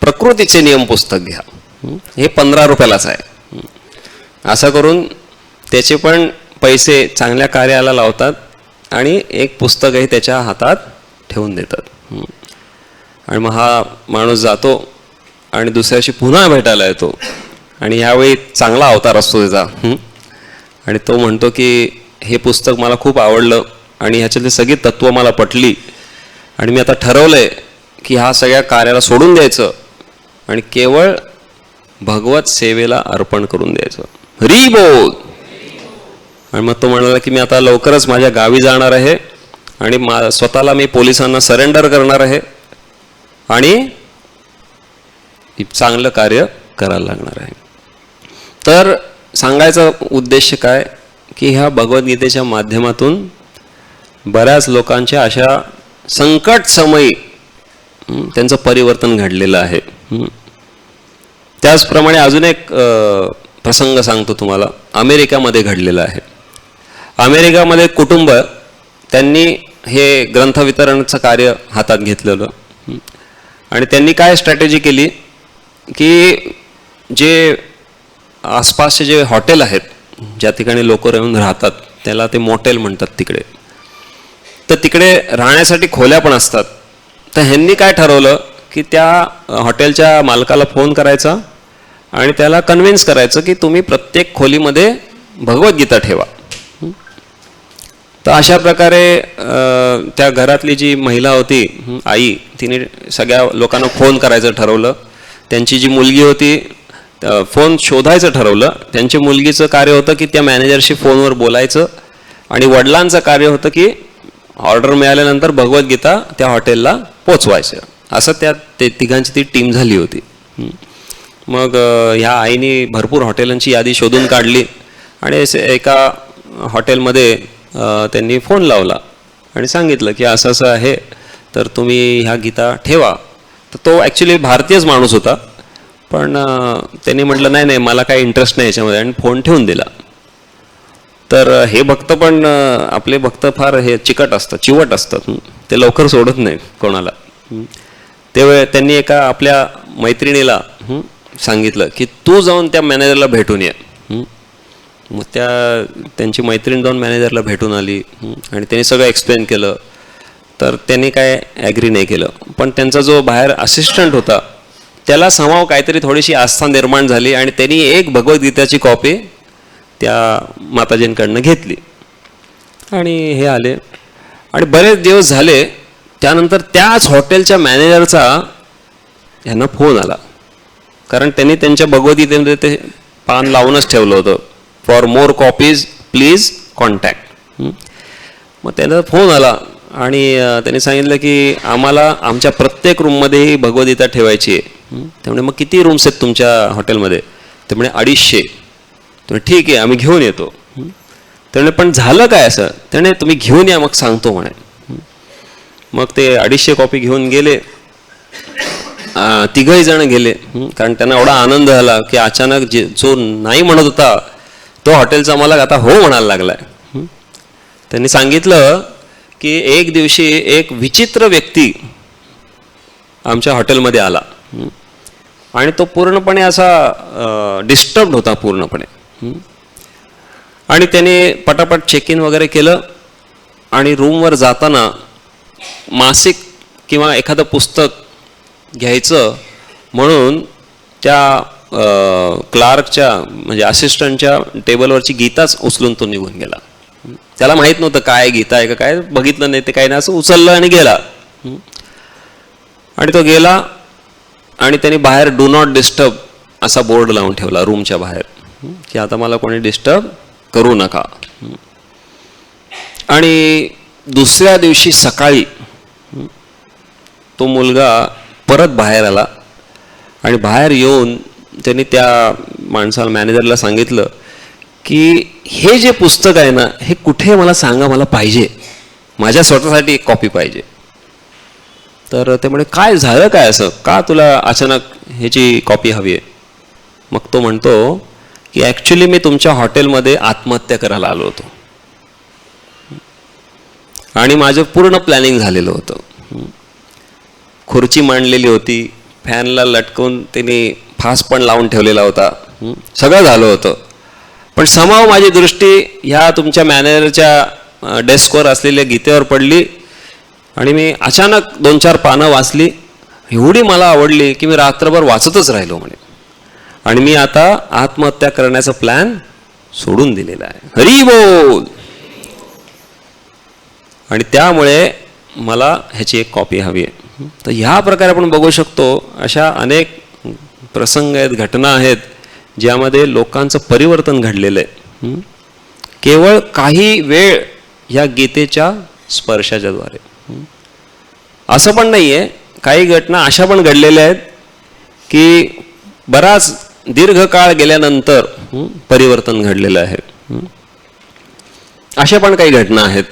प्रकृतीचे नियम पुस्तक घ्या, हे 15 रुपयालाच आहे. असं करून त्याचे पण पैसे चांगल्या कार्याला लावतात आणि एक पुस्तकही त्याच्या हातात ठेवून देतात. आणि मग हा माणूस जातो आणि दुसऱ्याशी पुन्हा भेटायला येतो आणि यावेळी चांगला अवतार असतो त्याचा. आणि तो म्हणतो की हे पुस्तक मला खूप आवडलं आणि ह्याच्यातली सगळी तत्त्व मला पटली आणि मी आता ठरवलंय की ह्या सगळ्या कार्याला सोडून द्यायचं आणि केवळ भगवत सेवेला अर्पण करून द्यायचं. हरी बोल. आणि मग तो म्हणाला की मी आता लवकरच माझ्या गावी जाणार आहे आणि स्वतःला मी पोलिसांना सरेंडर करणार आहे आणि चांगलं कार्य करायला लागणार आहे. तर सांगायचा उद्देश काय की ह्या भगवद्गीतेच्या माध्यमातून बऱ्याच लोकांच्या अशा संकट समयी त्यांचं परिवर्तन घडलेलं आहे. त्याचप्रमाणे अजून एक प्रसंग सांगतो तुम्हाला, अमेरिकेमध्ये घडलेला आहे. अमेरिकामध्ये कुटुंब त्यांनी हे ग्रंथ वितरणाचं कार्य हातात घेतलेलं. आणि त्यांनी काय स्ट्रॅटेजी केली की जे आसपासचे जे हॉटेल आहेत, ज्या ठिकाणी लोक येऊन राहतात, त्याला ते मॉटेल म्हणतात तिकडे, तर तिकडे राहण्यासाठी खोल्या पण असतात. तर ह्यांनी काय ठरवलं की त्या हॉटेलच्या मालकाला फोन करायचा आणि त्याला कन्व्हिन्स करायचं की तुम्ही प्रत्येक खोलीमध्ये भगवद्गीता ठेवा. तर अशा प्रकारे त्या घरातली जी महिला होती, आई, तिने सगळ्या लोकांना फोन करायचं ठरवलं. त्यांची जी मुलगी होती, फोन शोधायचं ठरवलं. त्यांच्या मुलगीचं कार्य होतं की त्या मॅनेजरशी फोनवर बोलायचं आणि वडिलांचं कार्य होतं की ऑर्डर मिळाल्यानंतर भगवद्गीता त्या हॉटेलला पोचवायचं. असं त्या तिघांची ती टीम झाली होती. मग ह्या आईने भरपूर हॉटेलांची यादी शोधून काढली आणि एका हॉटेलमध्ये त्यांनी फोन लावला आणि सांगितलं की असं असं आहे, तर तुम्ही ह्या गीता ठेवा. तर तो ॲक्च्युली भारतीयच माणूस होता, पण त्यांनी म्हटलं नाही नाही, मला काही इंटरेस्ट नाही याच्यामध्ये, आणि फोन ठेवून दिला. तर हे भक्त पण, आपले भक्त फार हे चिवट असतात, ते लवकर सोडत नाही कोणाला. त्यावेळी त्यांनी एका आपल्या मैत्रिणीला सांगितलं की तू जाऊन त्या मॅनेजरला भेटून ये. मग त्यांची मैत्रीण जाऊन मॅनेजरला भेटून आली आणि त्यांनी सगळं एक्सप्लेन केलं. तर त्यांनी काय ॲग्री नाही केलं, पण त्यांचा जो बाहेर असिस्टंट होता त्याला समाव काहीतरी थोडीशी आस्था निर्माण झाली आणि त्यांनी एक भगवद्गीताची कॉपी त्या माताजींकडनं घेतली आणि हे आले. आणि बरेच दिवस झाले त्यानंतर त्याच हॉटेलच्या मॅनेजरचा यांना फोन आला, कारण त्यांनी त्यांच्या भगवद्गीतेमध्ये ते पान लावूनच ठेवलं होतं, for more copies please contact. मग त्यांना फोन आला आणि त्यांनी सांगितलं की आम्हाला आमच्या प्रत्येक रूममध्ये भगवद्गीता ठेवायची आहे. त्यामुळे मग किती रूम्स आहेत तुमच्या हॉटेलमध्ये? त्यामुळे 250. त्यामुळे ठीक आहे, आम्ही घेऊन येतो. त्यामुळे पण झालं काय असं? त्यामुळे तुम्ही घेऊन या, मग सांगतो म्हणे. मग ते 250 कॉपी घेऊन गेले. तिघही जण गेले, कारण त्यांना एवढा आनंद झाला की अचानक जो नाही म्हणत होता तो हॉटेलचा मालक आता हो म्हणायला लागलाय. त्यांनी सांगितलं की एक दिवशी एक विचित्र व्यक्ती आमच्या हॉटेलमध्ये आला आणि तो पूर्णपणे असा डिस्टर्ब होता पूर्णपणे. आणि त्याने पटापट चेक इन वगैरे केलं आणि रूमवर जाताना मासिक किंवा एखादं पुस्तक घ्यायचं म्हणून त्या क्लार्कच्या म्हणजे असिस्टंटच्या टेबलवरची गीताच उचलून तो निघून गेला. त्याला माहीत नव्हतं काय गीता आहे का काय, बघितलं नाही ते काही नाही, असं उचललं आणि गेला. आणि तो गेला आणि त्यांनी बाहेर डू नॉट डिस्टर्ब असा बोर्ड लावून ठेवला रूमच्या बाहेर की आता मला कोणी डिस्टर्ब करू नका. आणि दुसऱ्या दिवशी सकाळी तो मुलगा परत बाहेर आला आणि बाहेर येऊन त्यांनी त्या माणसाला मॅनेजरला सांगितलं की हे जे पुस्तक आहे ना, हे कुठे मला सांगा, मला पाहिजे, माझ्या स्वतःसाठी एक कॉपी पाहिजे. तर ते म्हणे काय झालं काय असं, का तुला अचानक ह्याची कॉपी हवी आहे? मग तो म्हणतो की ॲक्च्युली मी तुमच्या हॉटेलमध्ये आत्महत्या करायला आलो होतो आणि माझं पूर्ण प्लॅनिंग झालेलं होतं. खुर्ची मांडलेली होती, फॅनला लटकवून त्यांनी फास पण लावून ठेवलेला होता, सगळं झालं होतं. पण समाव माझी दृष्टी ह्या तुमच्या मॅनेजरच्या डेस्कवर असलेल्या गीतेवर पडली आणि मी अचानक 2-4 पानं वाचली. एवढी मला आवडली की मी रात्रभर वाचतच राहिलो म्हणे. आणि मी आता आत्महत्या करण्याचा प्लॅन सोडून दिलेला आहे. हरी बोल. आणि त्यामुळे मला ह्याची एक कॉपी हवी आहे. तर ह्या प्रकारे आपण बघू शकतो, अशा अनेक प्रसंग आहेत, घटना आहेत ज्यामध्ये लोकांचं परिवर्तन घडलेलं आहे केवळ काही वेळ ह्या गीतेच्या स्पर्शाच्या द्वारे. असं पण नाही आहे, काही घटना अशा पण घडलेल्या आहेत की बराच दीर्घकाळ गेल्यानंतर परिवर्तन घडलेलं आहे. अशा पण काही घटना आहेत.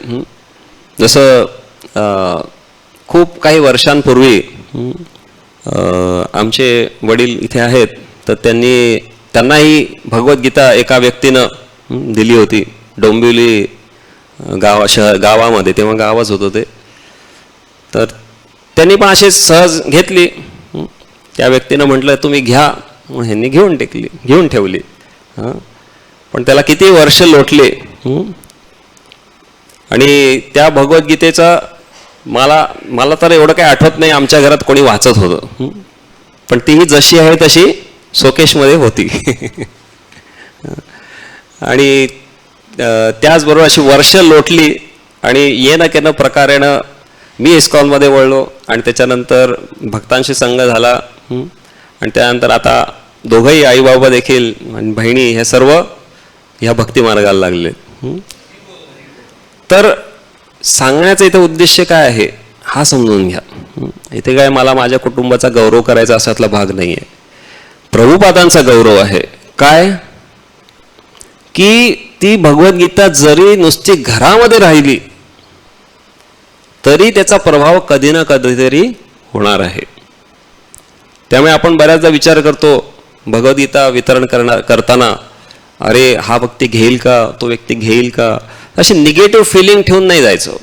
जसं खूप काही वर्षांपूर्वी आमचे वडील इथे आहेत, तर त्यांनाही भगवद्गीता एका व्यक्तीनं दिली होती. डोंबिवली गावामध्ये, तेव्हा गावच होतं ते. तर त्यांनी पण अशी सहज घेतली. त्या व्यक्तीनं म्हटलं तुम्ही घ्या, मग ह्यांनी घेऊन ठेवली. पण त्याला किती वर्ष लोटले. आणि त्या भगवद्गीतेचा मला तर एवढं काही आठवत नाही आमच्या घरात कोणी वाचत होतं, पण तीही जशी आहे तशी शोकेशमध्ये होती. आणि त्याचबरोबर अशी वर्ष लोटली आणि येणं प्रकारेनं मी इस्कॉनमध्ये वळलो आणि त्याच्यानंतर भक्तांशी संग झाला. आणि त्यानंतर आता दोघंही आईबाबा देखील आणि बहिणी हे सर्व ह्या भक्ती मार्गाला लागले. तर सांगण्याचं इथं उद्देश काय आहे हा समजून घ्या. इथे काय मला माझ्या कुटुंबाचा गौरव करायचा असातला भाग नाही आहे. प्रभुपादांचा गौरव आहे. काय की ती भगवद्गीता जरी नुसती घरामध्ये राहिली तरी त्याचा प्रभाव कधी ना कधीतरी होणार आहे. त्यामुळे आपण बऱ्याचदा विचार करतो भगवद्गीता वितरण करताना, अरे हा व्यक्ती घेईल का, तो व्यक्ती घेईल का, अशी निगेटिव्ह फिलिंग ठेवून नाही जायचं.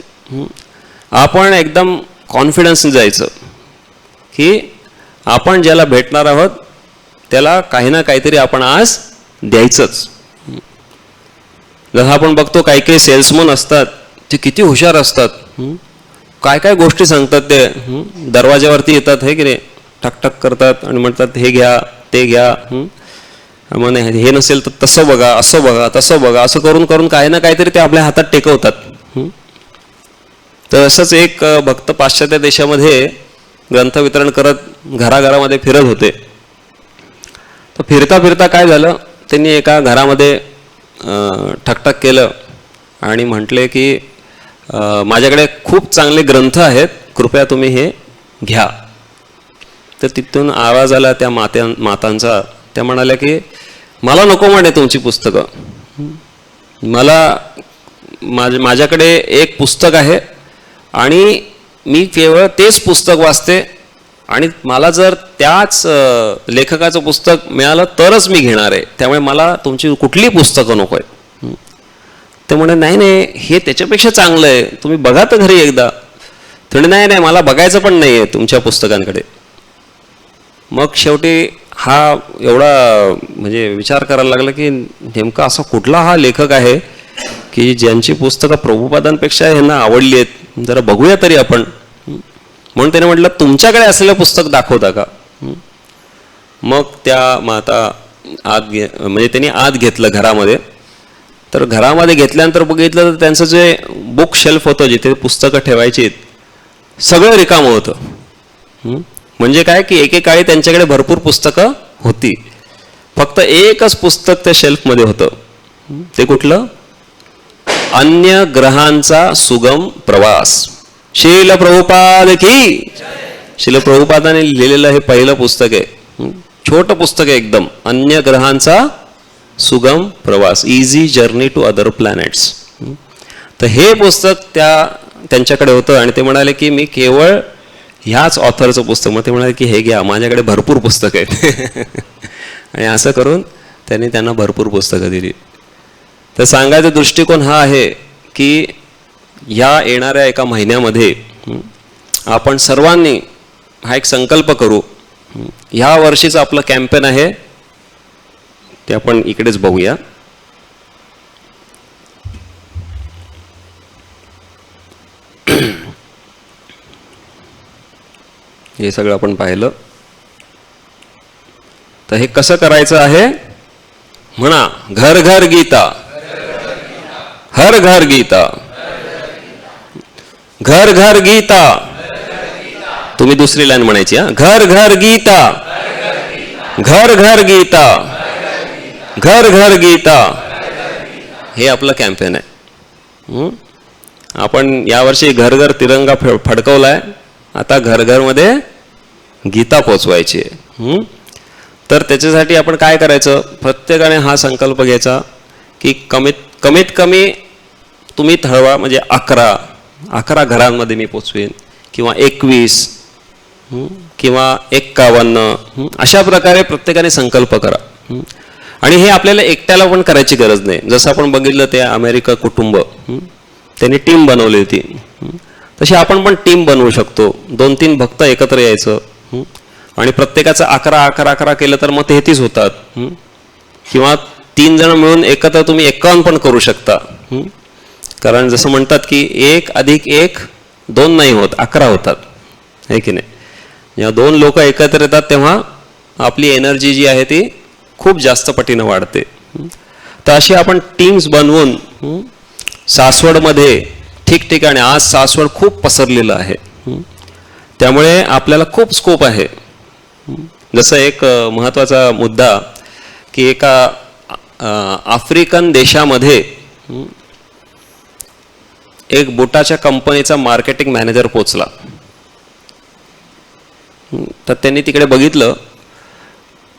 आपण एकदम कॉन्फिडन्सने जायचं की आपण ज्याला भेटणार आहोत त्याला काही ना काहीतरी आपण आज द्यायचंच. जसं आपण बघतो काही सेल्समन असतात, ते किती हुशार असतात. काय गोष्टी सांगतात. ते दरवाज्यावरती येतात, हे की नाही, ठकठक करतात आणि म्हणतात हे घ्या ते घ्या, म्हणे हे नसेल तर तसं बघा, असं बघा, तसं बघा, असं करून करून काही ना काहीतरी ते आपल्या हातात टेकवतात. तर असंच एक भक्त पाश्चात्य देशामध्ये ग्रंथ वितरण करत घराघरामध्ये फिरत होते. तर फिरता फिरता काय झालं, त्यांनी एका घरामध्ये ठकठक केलं आणि म्हटले की माझ्याकडे खूप चांगले ग्रंथ आहेत, कृपया तुम्ही हे घ्या. तर तिथून आवाज आला त्या मातांचा. त्या म्हणाल्या की मला नको म्हणे तुमची पुस्तकं, माझ्याकडे एक पुस्तक आहे आणि मी केवळ तेच पुस्तक वाचते आणि मला जर त्याच लेखकाचं पुस्तक मिळालं तरच मी घेणार आहे, त्यामुळे मला तुमची कुठली पुस्तकं नको आहेत. ते म्हणे नाही हे त्याच्यापेक्षा चांगलं आहे, तुम्ही बघा तर घरी एकदा. ते नाही मला बघायचं पण नाही आहे तुमच्या पुस्तकांकडे. मग शेवटी हा एवढा म्हणजे विचार करायला लागला की नेमका असा कुठला हा लेखक आहे की ज्यांची पुस्तकं प्रभुपादांपेक्षा ह्यांना आवडली आहेत, जरा बघूया तरी आपण. म्हणून त्याने म्हटलं तुमच्याकडे असलेलं पुस्तक दाखवता का. मग त्या माता म्हणजे त्यांनी आत घेतलं घरामध्ये. तर घरामध्ये घेतल्यानंतर बघितलं तर त्यांचं जे बुक शेल्फ होतं, जिथे पुस्तकं ठेवायची सगळं रिकामं होतं. म्हणजे काय की एकेकाळी त्यांच्याकडे भरपूर पुस्तकं होती, फक्त एकच पुस्तक त्या शेल्फमध्ये होतं. ते कुठलं, अन्य ग्रहांचा सुगम प्रवास. श्रील प्रभुपाद की. श्रील प्रभुपादाने लिहिलेलं हे पहिलं पुस्तक आहे. छोटं पुस्तक आहे एकदम, अन्य ग्रहांचा सुगम प्रवास, easy journey to other planets. तर हे पुस्तक त्यांच्याकडे होतं आणि ते म्हणाले की मी केवळ ह्याच ऑथरचं पुस्तक. मग ते म्हणाले की हे घ्या, माझ्याकडे भरपूर पुस्तकं आहेत. आणि असं करून त्यांना भरपूर पुस्तकं दिली. तर सांगायचा दृष्टिकोन हा आहे की या येणाऱ्या एका महिन्यामध्ये आपण सर्वांनी हा एक संकल्प करू. ह्या वर्षीचं आपलं कॅम्पेन आहे ते आपण इकडेच बघूया. हे सगळं आपण पाहिलं. तर हे कसं करायचं आहे म्हणा, घर घर गीता, हर घर गीता, घर घर गीता. तुम्ही दुसरी लाईन म्हणायची, हा, घर घर गीता, घर घर गीता, घर घर गीता. हे आपलं कॅम्पेन आहे. आपण यावर्षी घर घर तिरंगा फडकवलाय, आता घर घर मध्ये गीता पोचवायची आहे. तर त्याच्यासाठी आपण काय करायचं, प्रत्येकाने हा संकल्प घ्यायचा की कमीत कमी तुम्ही ठरवा, म्हणजे 11 घरांमध्ये मी पोचवेन, किंवा 21 किंवा 51, अशा प्रकारे प्रत्येकाने संकल्प करा. आणि हे आपल्याला एकट्याला पण करायची गरज नाही. जसं आपण बघितलं ते अमेरिका कुटुंब, त्यांनी टीम बनवली होती. तशी आपण पण टीम बनवू शकतो. 2-3 भक्त एकत्र यायचं आणि प्रत्येकाचं 11 केलं तर मग 33 होतात. किंवा 3 जण मिळून एकत्र तुम्ही 51 पण करू शकता. कारण जसं म्हणतात की 1 + 1 2 नाही होत, 11 होतात, आहे की नाही. जेव्हा 2 लोक एकत्र येतात तेव्हा आपली एनर्जी जी आहे ती खूप जास्त पटीनं वाढते. तर अशी आपण टीम्स बनवून सासवडमध्ये ठिकठिकाणी, आज सासवड खूप पसरलेलं आहे, त्यामुळे आपल्याला खूप स्कोप आहे. जसं एक महत्त्वाचा मुद्दा की एका आफ्रिकन देशामध्ये एक बुटाच्या कंपनीचा मार्केटिंग मॅनेजर पोचला. तर त्यांनी तिकडे बघितलं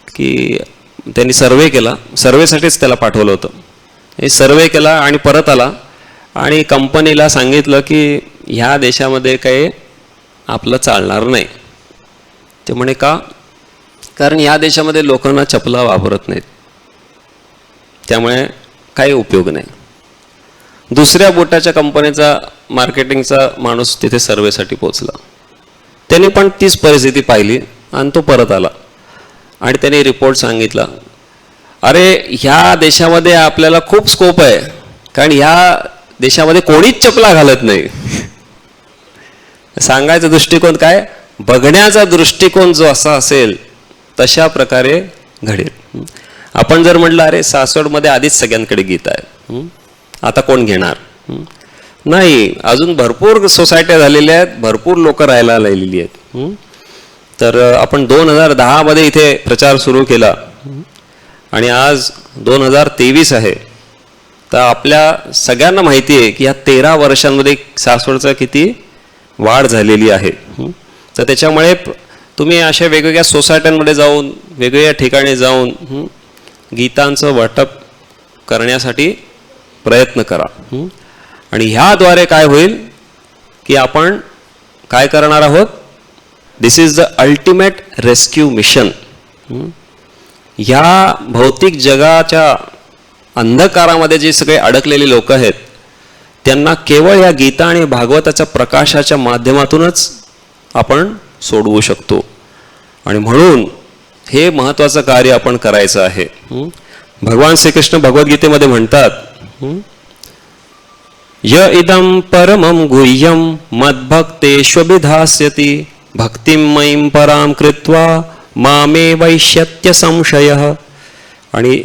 की त्यांनी सर्वे केला. सर्वेसाठीच त्याला पाठवलं होतं. हे सर्वे केला आणि परत आला आणि कंपनीला सांगितलं की ह्या देशामध्ये काही आपलं चालणार नाही. ते म्हणे का? कारण ह्या देशामध्ये लोकांना चपला वापरत नाहीत, त्यामुळे काही उपयोग नाही. दुसऱ्या बुटाच्या कंपनीचा मार्केटिंगचा माणूस तिथे सर्वेसाठी पोचला. त्याने पण तीच परिस्थिती पाहिली आणि तो परत आला आणि त्याने रिपोर्ट सांगितला, अरे ह्या देशामध्ये आपल्याला खूप स्कोप आहे, कारण ह्या देशामध्ये कोणीच चपला घालत नाही. सांगायचा दृष्टिकोन काय? बघण्याचा दृष्टिकोन जो असा असेल तशा प्रकारे घडेल. आपण जर म्हटलं अरे सासवडमध्ये आधीच सगळ्यांकडे गीता आहे, आता कोण घेणार? नाही, अजून भरपूर सोसायट्या झालेल्या आहेत, भरपूर लोक राहायला लागलेली आहेत. तर आपण 2010 मध्ये इथे प्रचार सुरू केला आणि आज 2023 आहे. तर आपल्या सगळ्यांना माहिती आहे की या 13 वर्षांमध्ये सासवडचा किती वाढ झालेली आहे. तर त्याच्यामुळे तुम्ही अशा वेगवेगळ्या सोसायट्यांमध्ये जाऊन, वेगवेगळ्या ठिकाणी जाऊन गीतांचं वाटप करण्यासाठी प्रयत्न करा. आणि ह्याद्वारे काय होईल की आपण काय करणार आहोत? This is the ultimate rescue mission. ह्या भौतिक जगाच्या अंधकारामध्ये जे सगळे अडकलेले लोक आहेत त्यांना केवळ या गीता आणि भागवताच्या प्रकाशाच्या माध्यमातूनच आपण सोडवू शकतो. आणि म्हणून हे महत्त्वाचं कार्य आपण करायचं आहे. भगवान श्रीकृष्ण भगवद्गीतेमध्ये म्हणतात, य इदं परमं गुह्यं मद्भक्तेष्वभिधास्यति भक्तिं मयीं परां कृत्वा मामे वैश्यत्य संशयः. आणि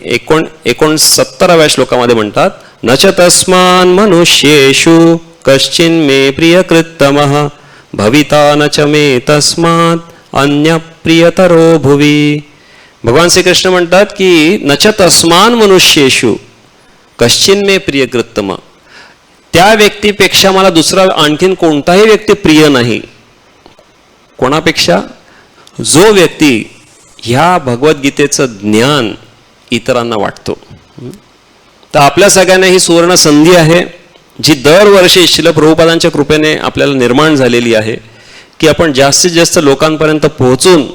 69व्या श्लोकामध्ये म्हणतात, न च तस्मान् मनुष्येषु कश्चिन्मे प्रियकृत्तमः भविता न च मे तस्मात् अन्य प्रियतरो भुवि. भगवान श्रीकृष्ण म्हणतात की न च तस्मान् मनुष्येषु कश्चिन्मे प्रियकृत्तम, त्या व्यक्तीपेक्षा मला दुसरा आणखीन कोणताही व्यक्ती प्रिय नाही. कोणापेक्षा? जो व्यक्ती ह्या भगवद्गीतेचं ज्ञान इतरांना वाटतो. तर आपल्या सगळ्यांना ही सुवर्ण संधी आहे जी दरवर्षी श्रील प्रभुपादांच्या कृपेने आपल्याला निर्माण झालेली आहे की आपण जास्तीत जास्त लोकांपर्यंत पोहोचून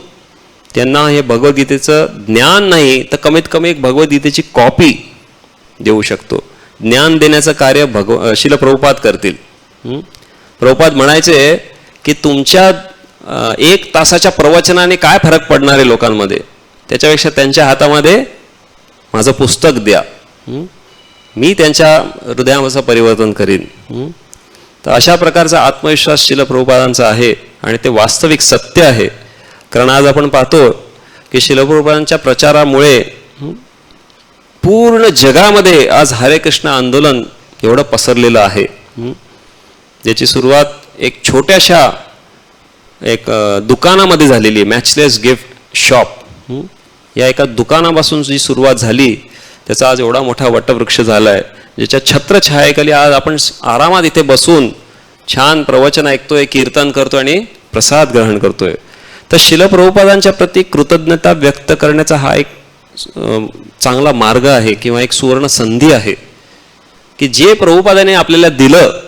त्यांना हे भगवद्गीतेचं ज्ञान नाही तर कमीत कमी एक भगवद्गीतेची कॉपी देऊ शकतो. ज्ञान देण्याचं कार्य श्रील प्रभुपाद करतील. प्रभुपाद म्हणायचे की तुमच्या 1 तासाच्या प्रवचनाने काय फरक पडणार आहे लोकांमध्ये, त्याच्यापेक्षा त्यांच्या हातामध्ये माझं पुस्तक द्या, मी त्यांच्या हृदयाचं परिवर्तन करीन. तर अशा प्रकारचा आत्मविश्वास श्रील प्रभुपादांचा आहे आणि ते वास्तविक सत्य आहे. कारण आज आपण पाहतो की श्रील प्रभुपादांच्या प्रचारामुळे पूर्ण जगामध्ये आज हरे कृष्ण आंदोलन एवढं पसरलेलं आहे, ज्याची सुरुवात एक छोट्याशा एक दुकानामध्ये झालेली आहे. मॅचलेस गिफ्ट शॉप या एका दुकानापासून जी सुरुवात झाली त्याचा आज एवढा मोठा वटवृक्ष झाला आहे, ज्याच्या छत्रछायेखाली आज आपण आरामात इथे बसून छान प्रवचन ऐकतोय, कीर्तन करतोय आणि प्रसाद ग्रहण करतोय. तर श्रील प्रभुपादांच्या प्रती कृतज्ञता व्यक्त करण्याचा हा एक चांगला मार्ग आहे किंवा एक सुवर्ण संधी आहे की जे प्रभुपादाने आपल्याला दिलं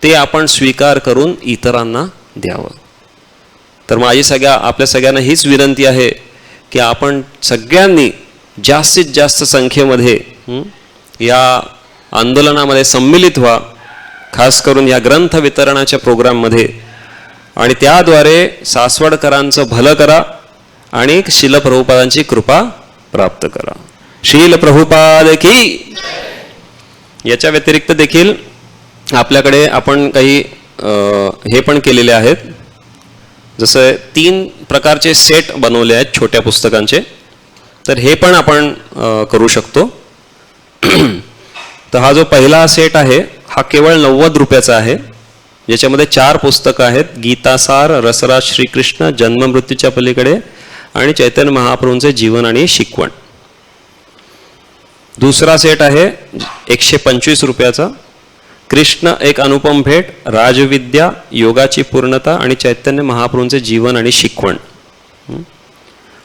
ते आपण स्वीकार करून इतरांना द्यावं. तर माझी आपल्या सगळ्यांना हीच विनंती आहे की आपण सगळ्यांनी जास्तीत जास्त संख्येमध्ये या आंदोलनामध्ये सम्मिलित व्हा, खास करून या ग्रंथ वितरणाच्या प्रोग्राममध्ये, आणि त्याद्वारे सासवडकरांचं भलं करा आणि शिल प्रभुपादांची कृपा प्राप्त करा. शील प्रभुपाद की. याच्या व्यतिरिक्त देखील आपल्याकडे आपण काही हे पण केलेले आहेत, जसं 3 प्रकारचे सेट बनवले आहेत छोट्या पुस्तकांचे, तर हे पण आपण करू शकतो. तर हा जो पहिला सेट आहे हा केवळ 90 रुपयाचा आहे, ज्याच्यामध्ये 4 पुस्तकं आहेत. गीतासार, रसराज श्रीकृष्ण, जन्म मृत्यूच्या पलीकडे आणि चैतन्य महाप्रभूंचे जीवन आणि शिकवण. दुसरा सेट आहे 125 रुपयाचा, कृष्ण एक अनुपम भेट, राजविद्या, योगाची पूर्णता आणि चैतन्य महाप्रभूंचे जीवन आणि शिकवण.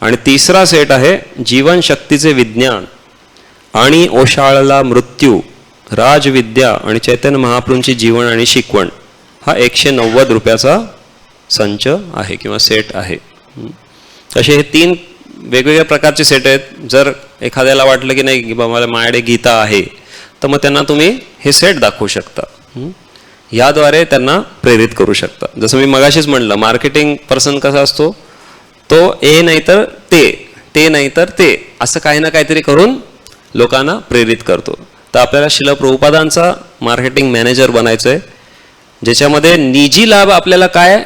आणि तिसरा सेट आहे जीवन शक्तीचे विज्ञान आणि ओशाळला मृत्यू, राजविद्या आणि चैतन्य महाप्रभूंची जीवन आणि शिकवण. हा 190 रुपयाचा संच आहे किंवा सेट आहे. असे हे 3 वेगवेगळ्या प्रकारचे सेट आहेत. जर एखाद्याला वाटलं की नाही की बाबा माझ्याकडे गीता आहे, तर मग त्यांना तुम्ही हे सेट दाखवू शकता. याद्वारे त्यांना प्रेरित करू शकता. जसं मी मगाशीच म्हणलं, मार्केटिंग पर्सन कसा असतो, तो ए नाही तर ते नाही तर ते, असं काही ना काहीतरी करून लोकांना प्रेरित करतो. तर आपल्याला शिल प्रभुपादांचा मार्केटिंग मॅनेजर बनायचं आहे, ज्याच्यामध्ये निजी लाभ आपल्याला काय,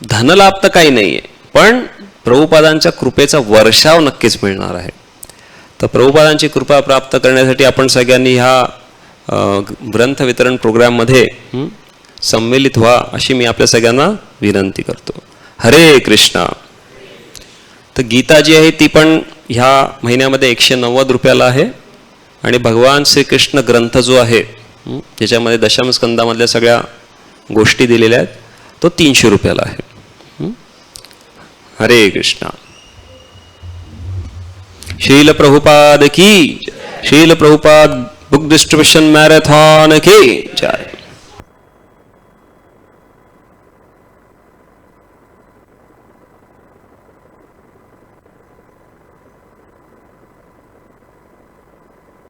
धनलाभ तर काही नाही आहे, पण प्रभुपादांच्या कृपेचा वर्षाव नक्कीच मिळणार आहे. तर प्रभुपादांची कृपा प्राप्त करण्यासाठी आपण सगळ्यांनी ह्या ग्रंथ वितरण प्रोग्राममध्ये सम्मिलित व्हा, अशी मी आपल्या सगळ्यांना विनंती करतो. हरे कृष्णा. तर गीता जी आहे ती पण ह्या महिन्यामध्ये 190 रुपयाला आहे, आणि भगवान श्रीकृष्ण ग्रंथ जो आहे ज्याच्यामध्ये दशमस्कंदामधल्या सगळ्या गोष्टी दिलेल्या आहेत, तो 300 रुपयाला आहे. हरे कृष्णा. शील प्रभुपाद की. शील प्रभुपाद बुक डिस्ट्रीब्यूशन मैराथन की जय.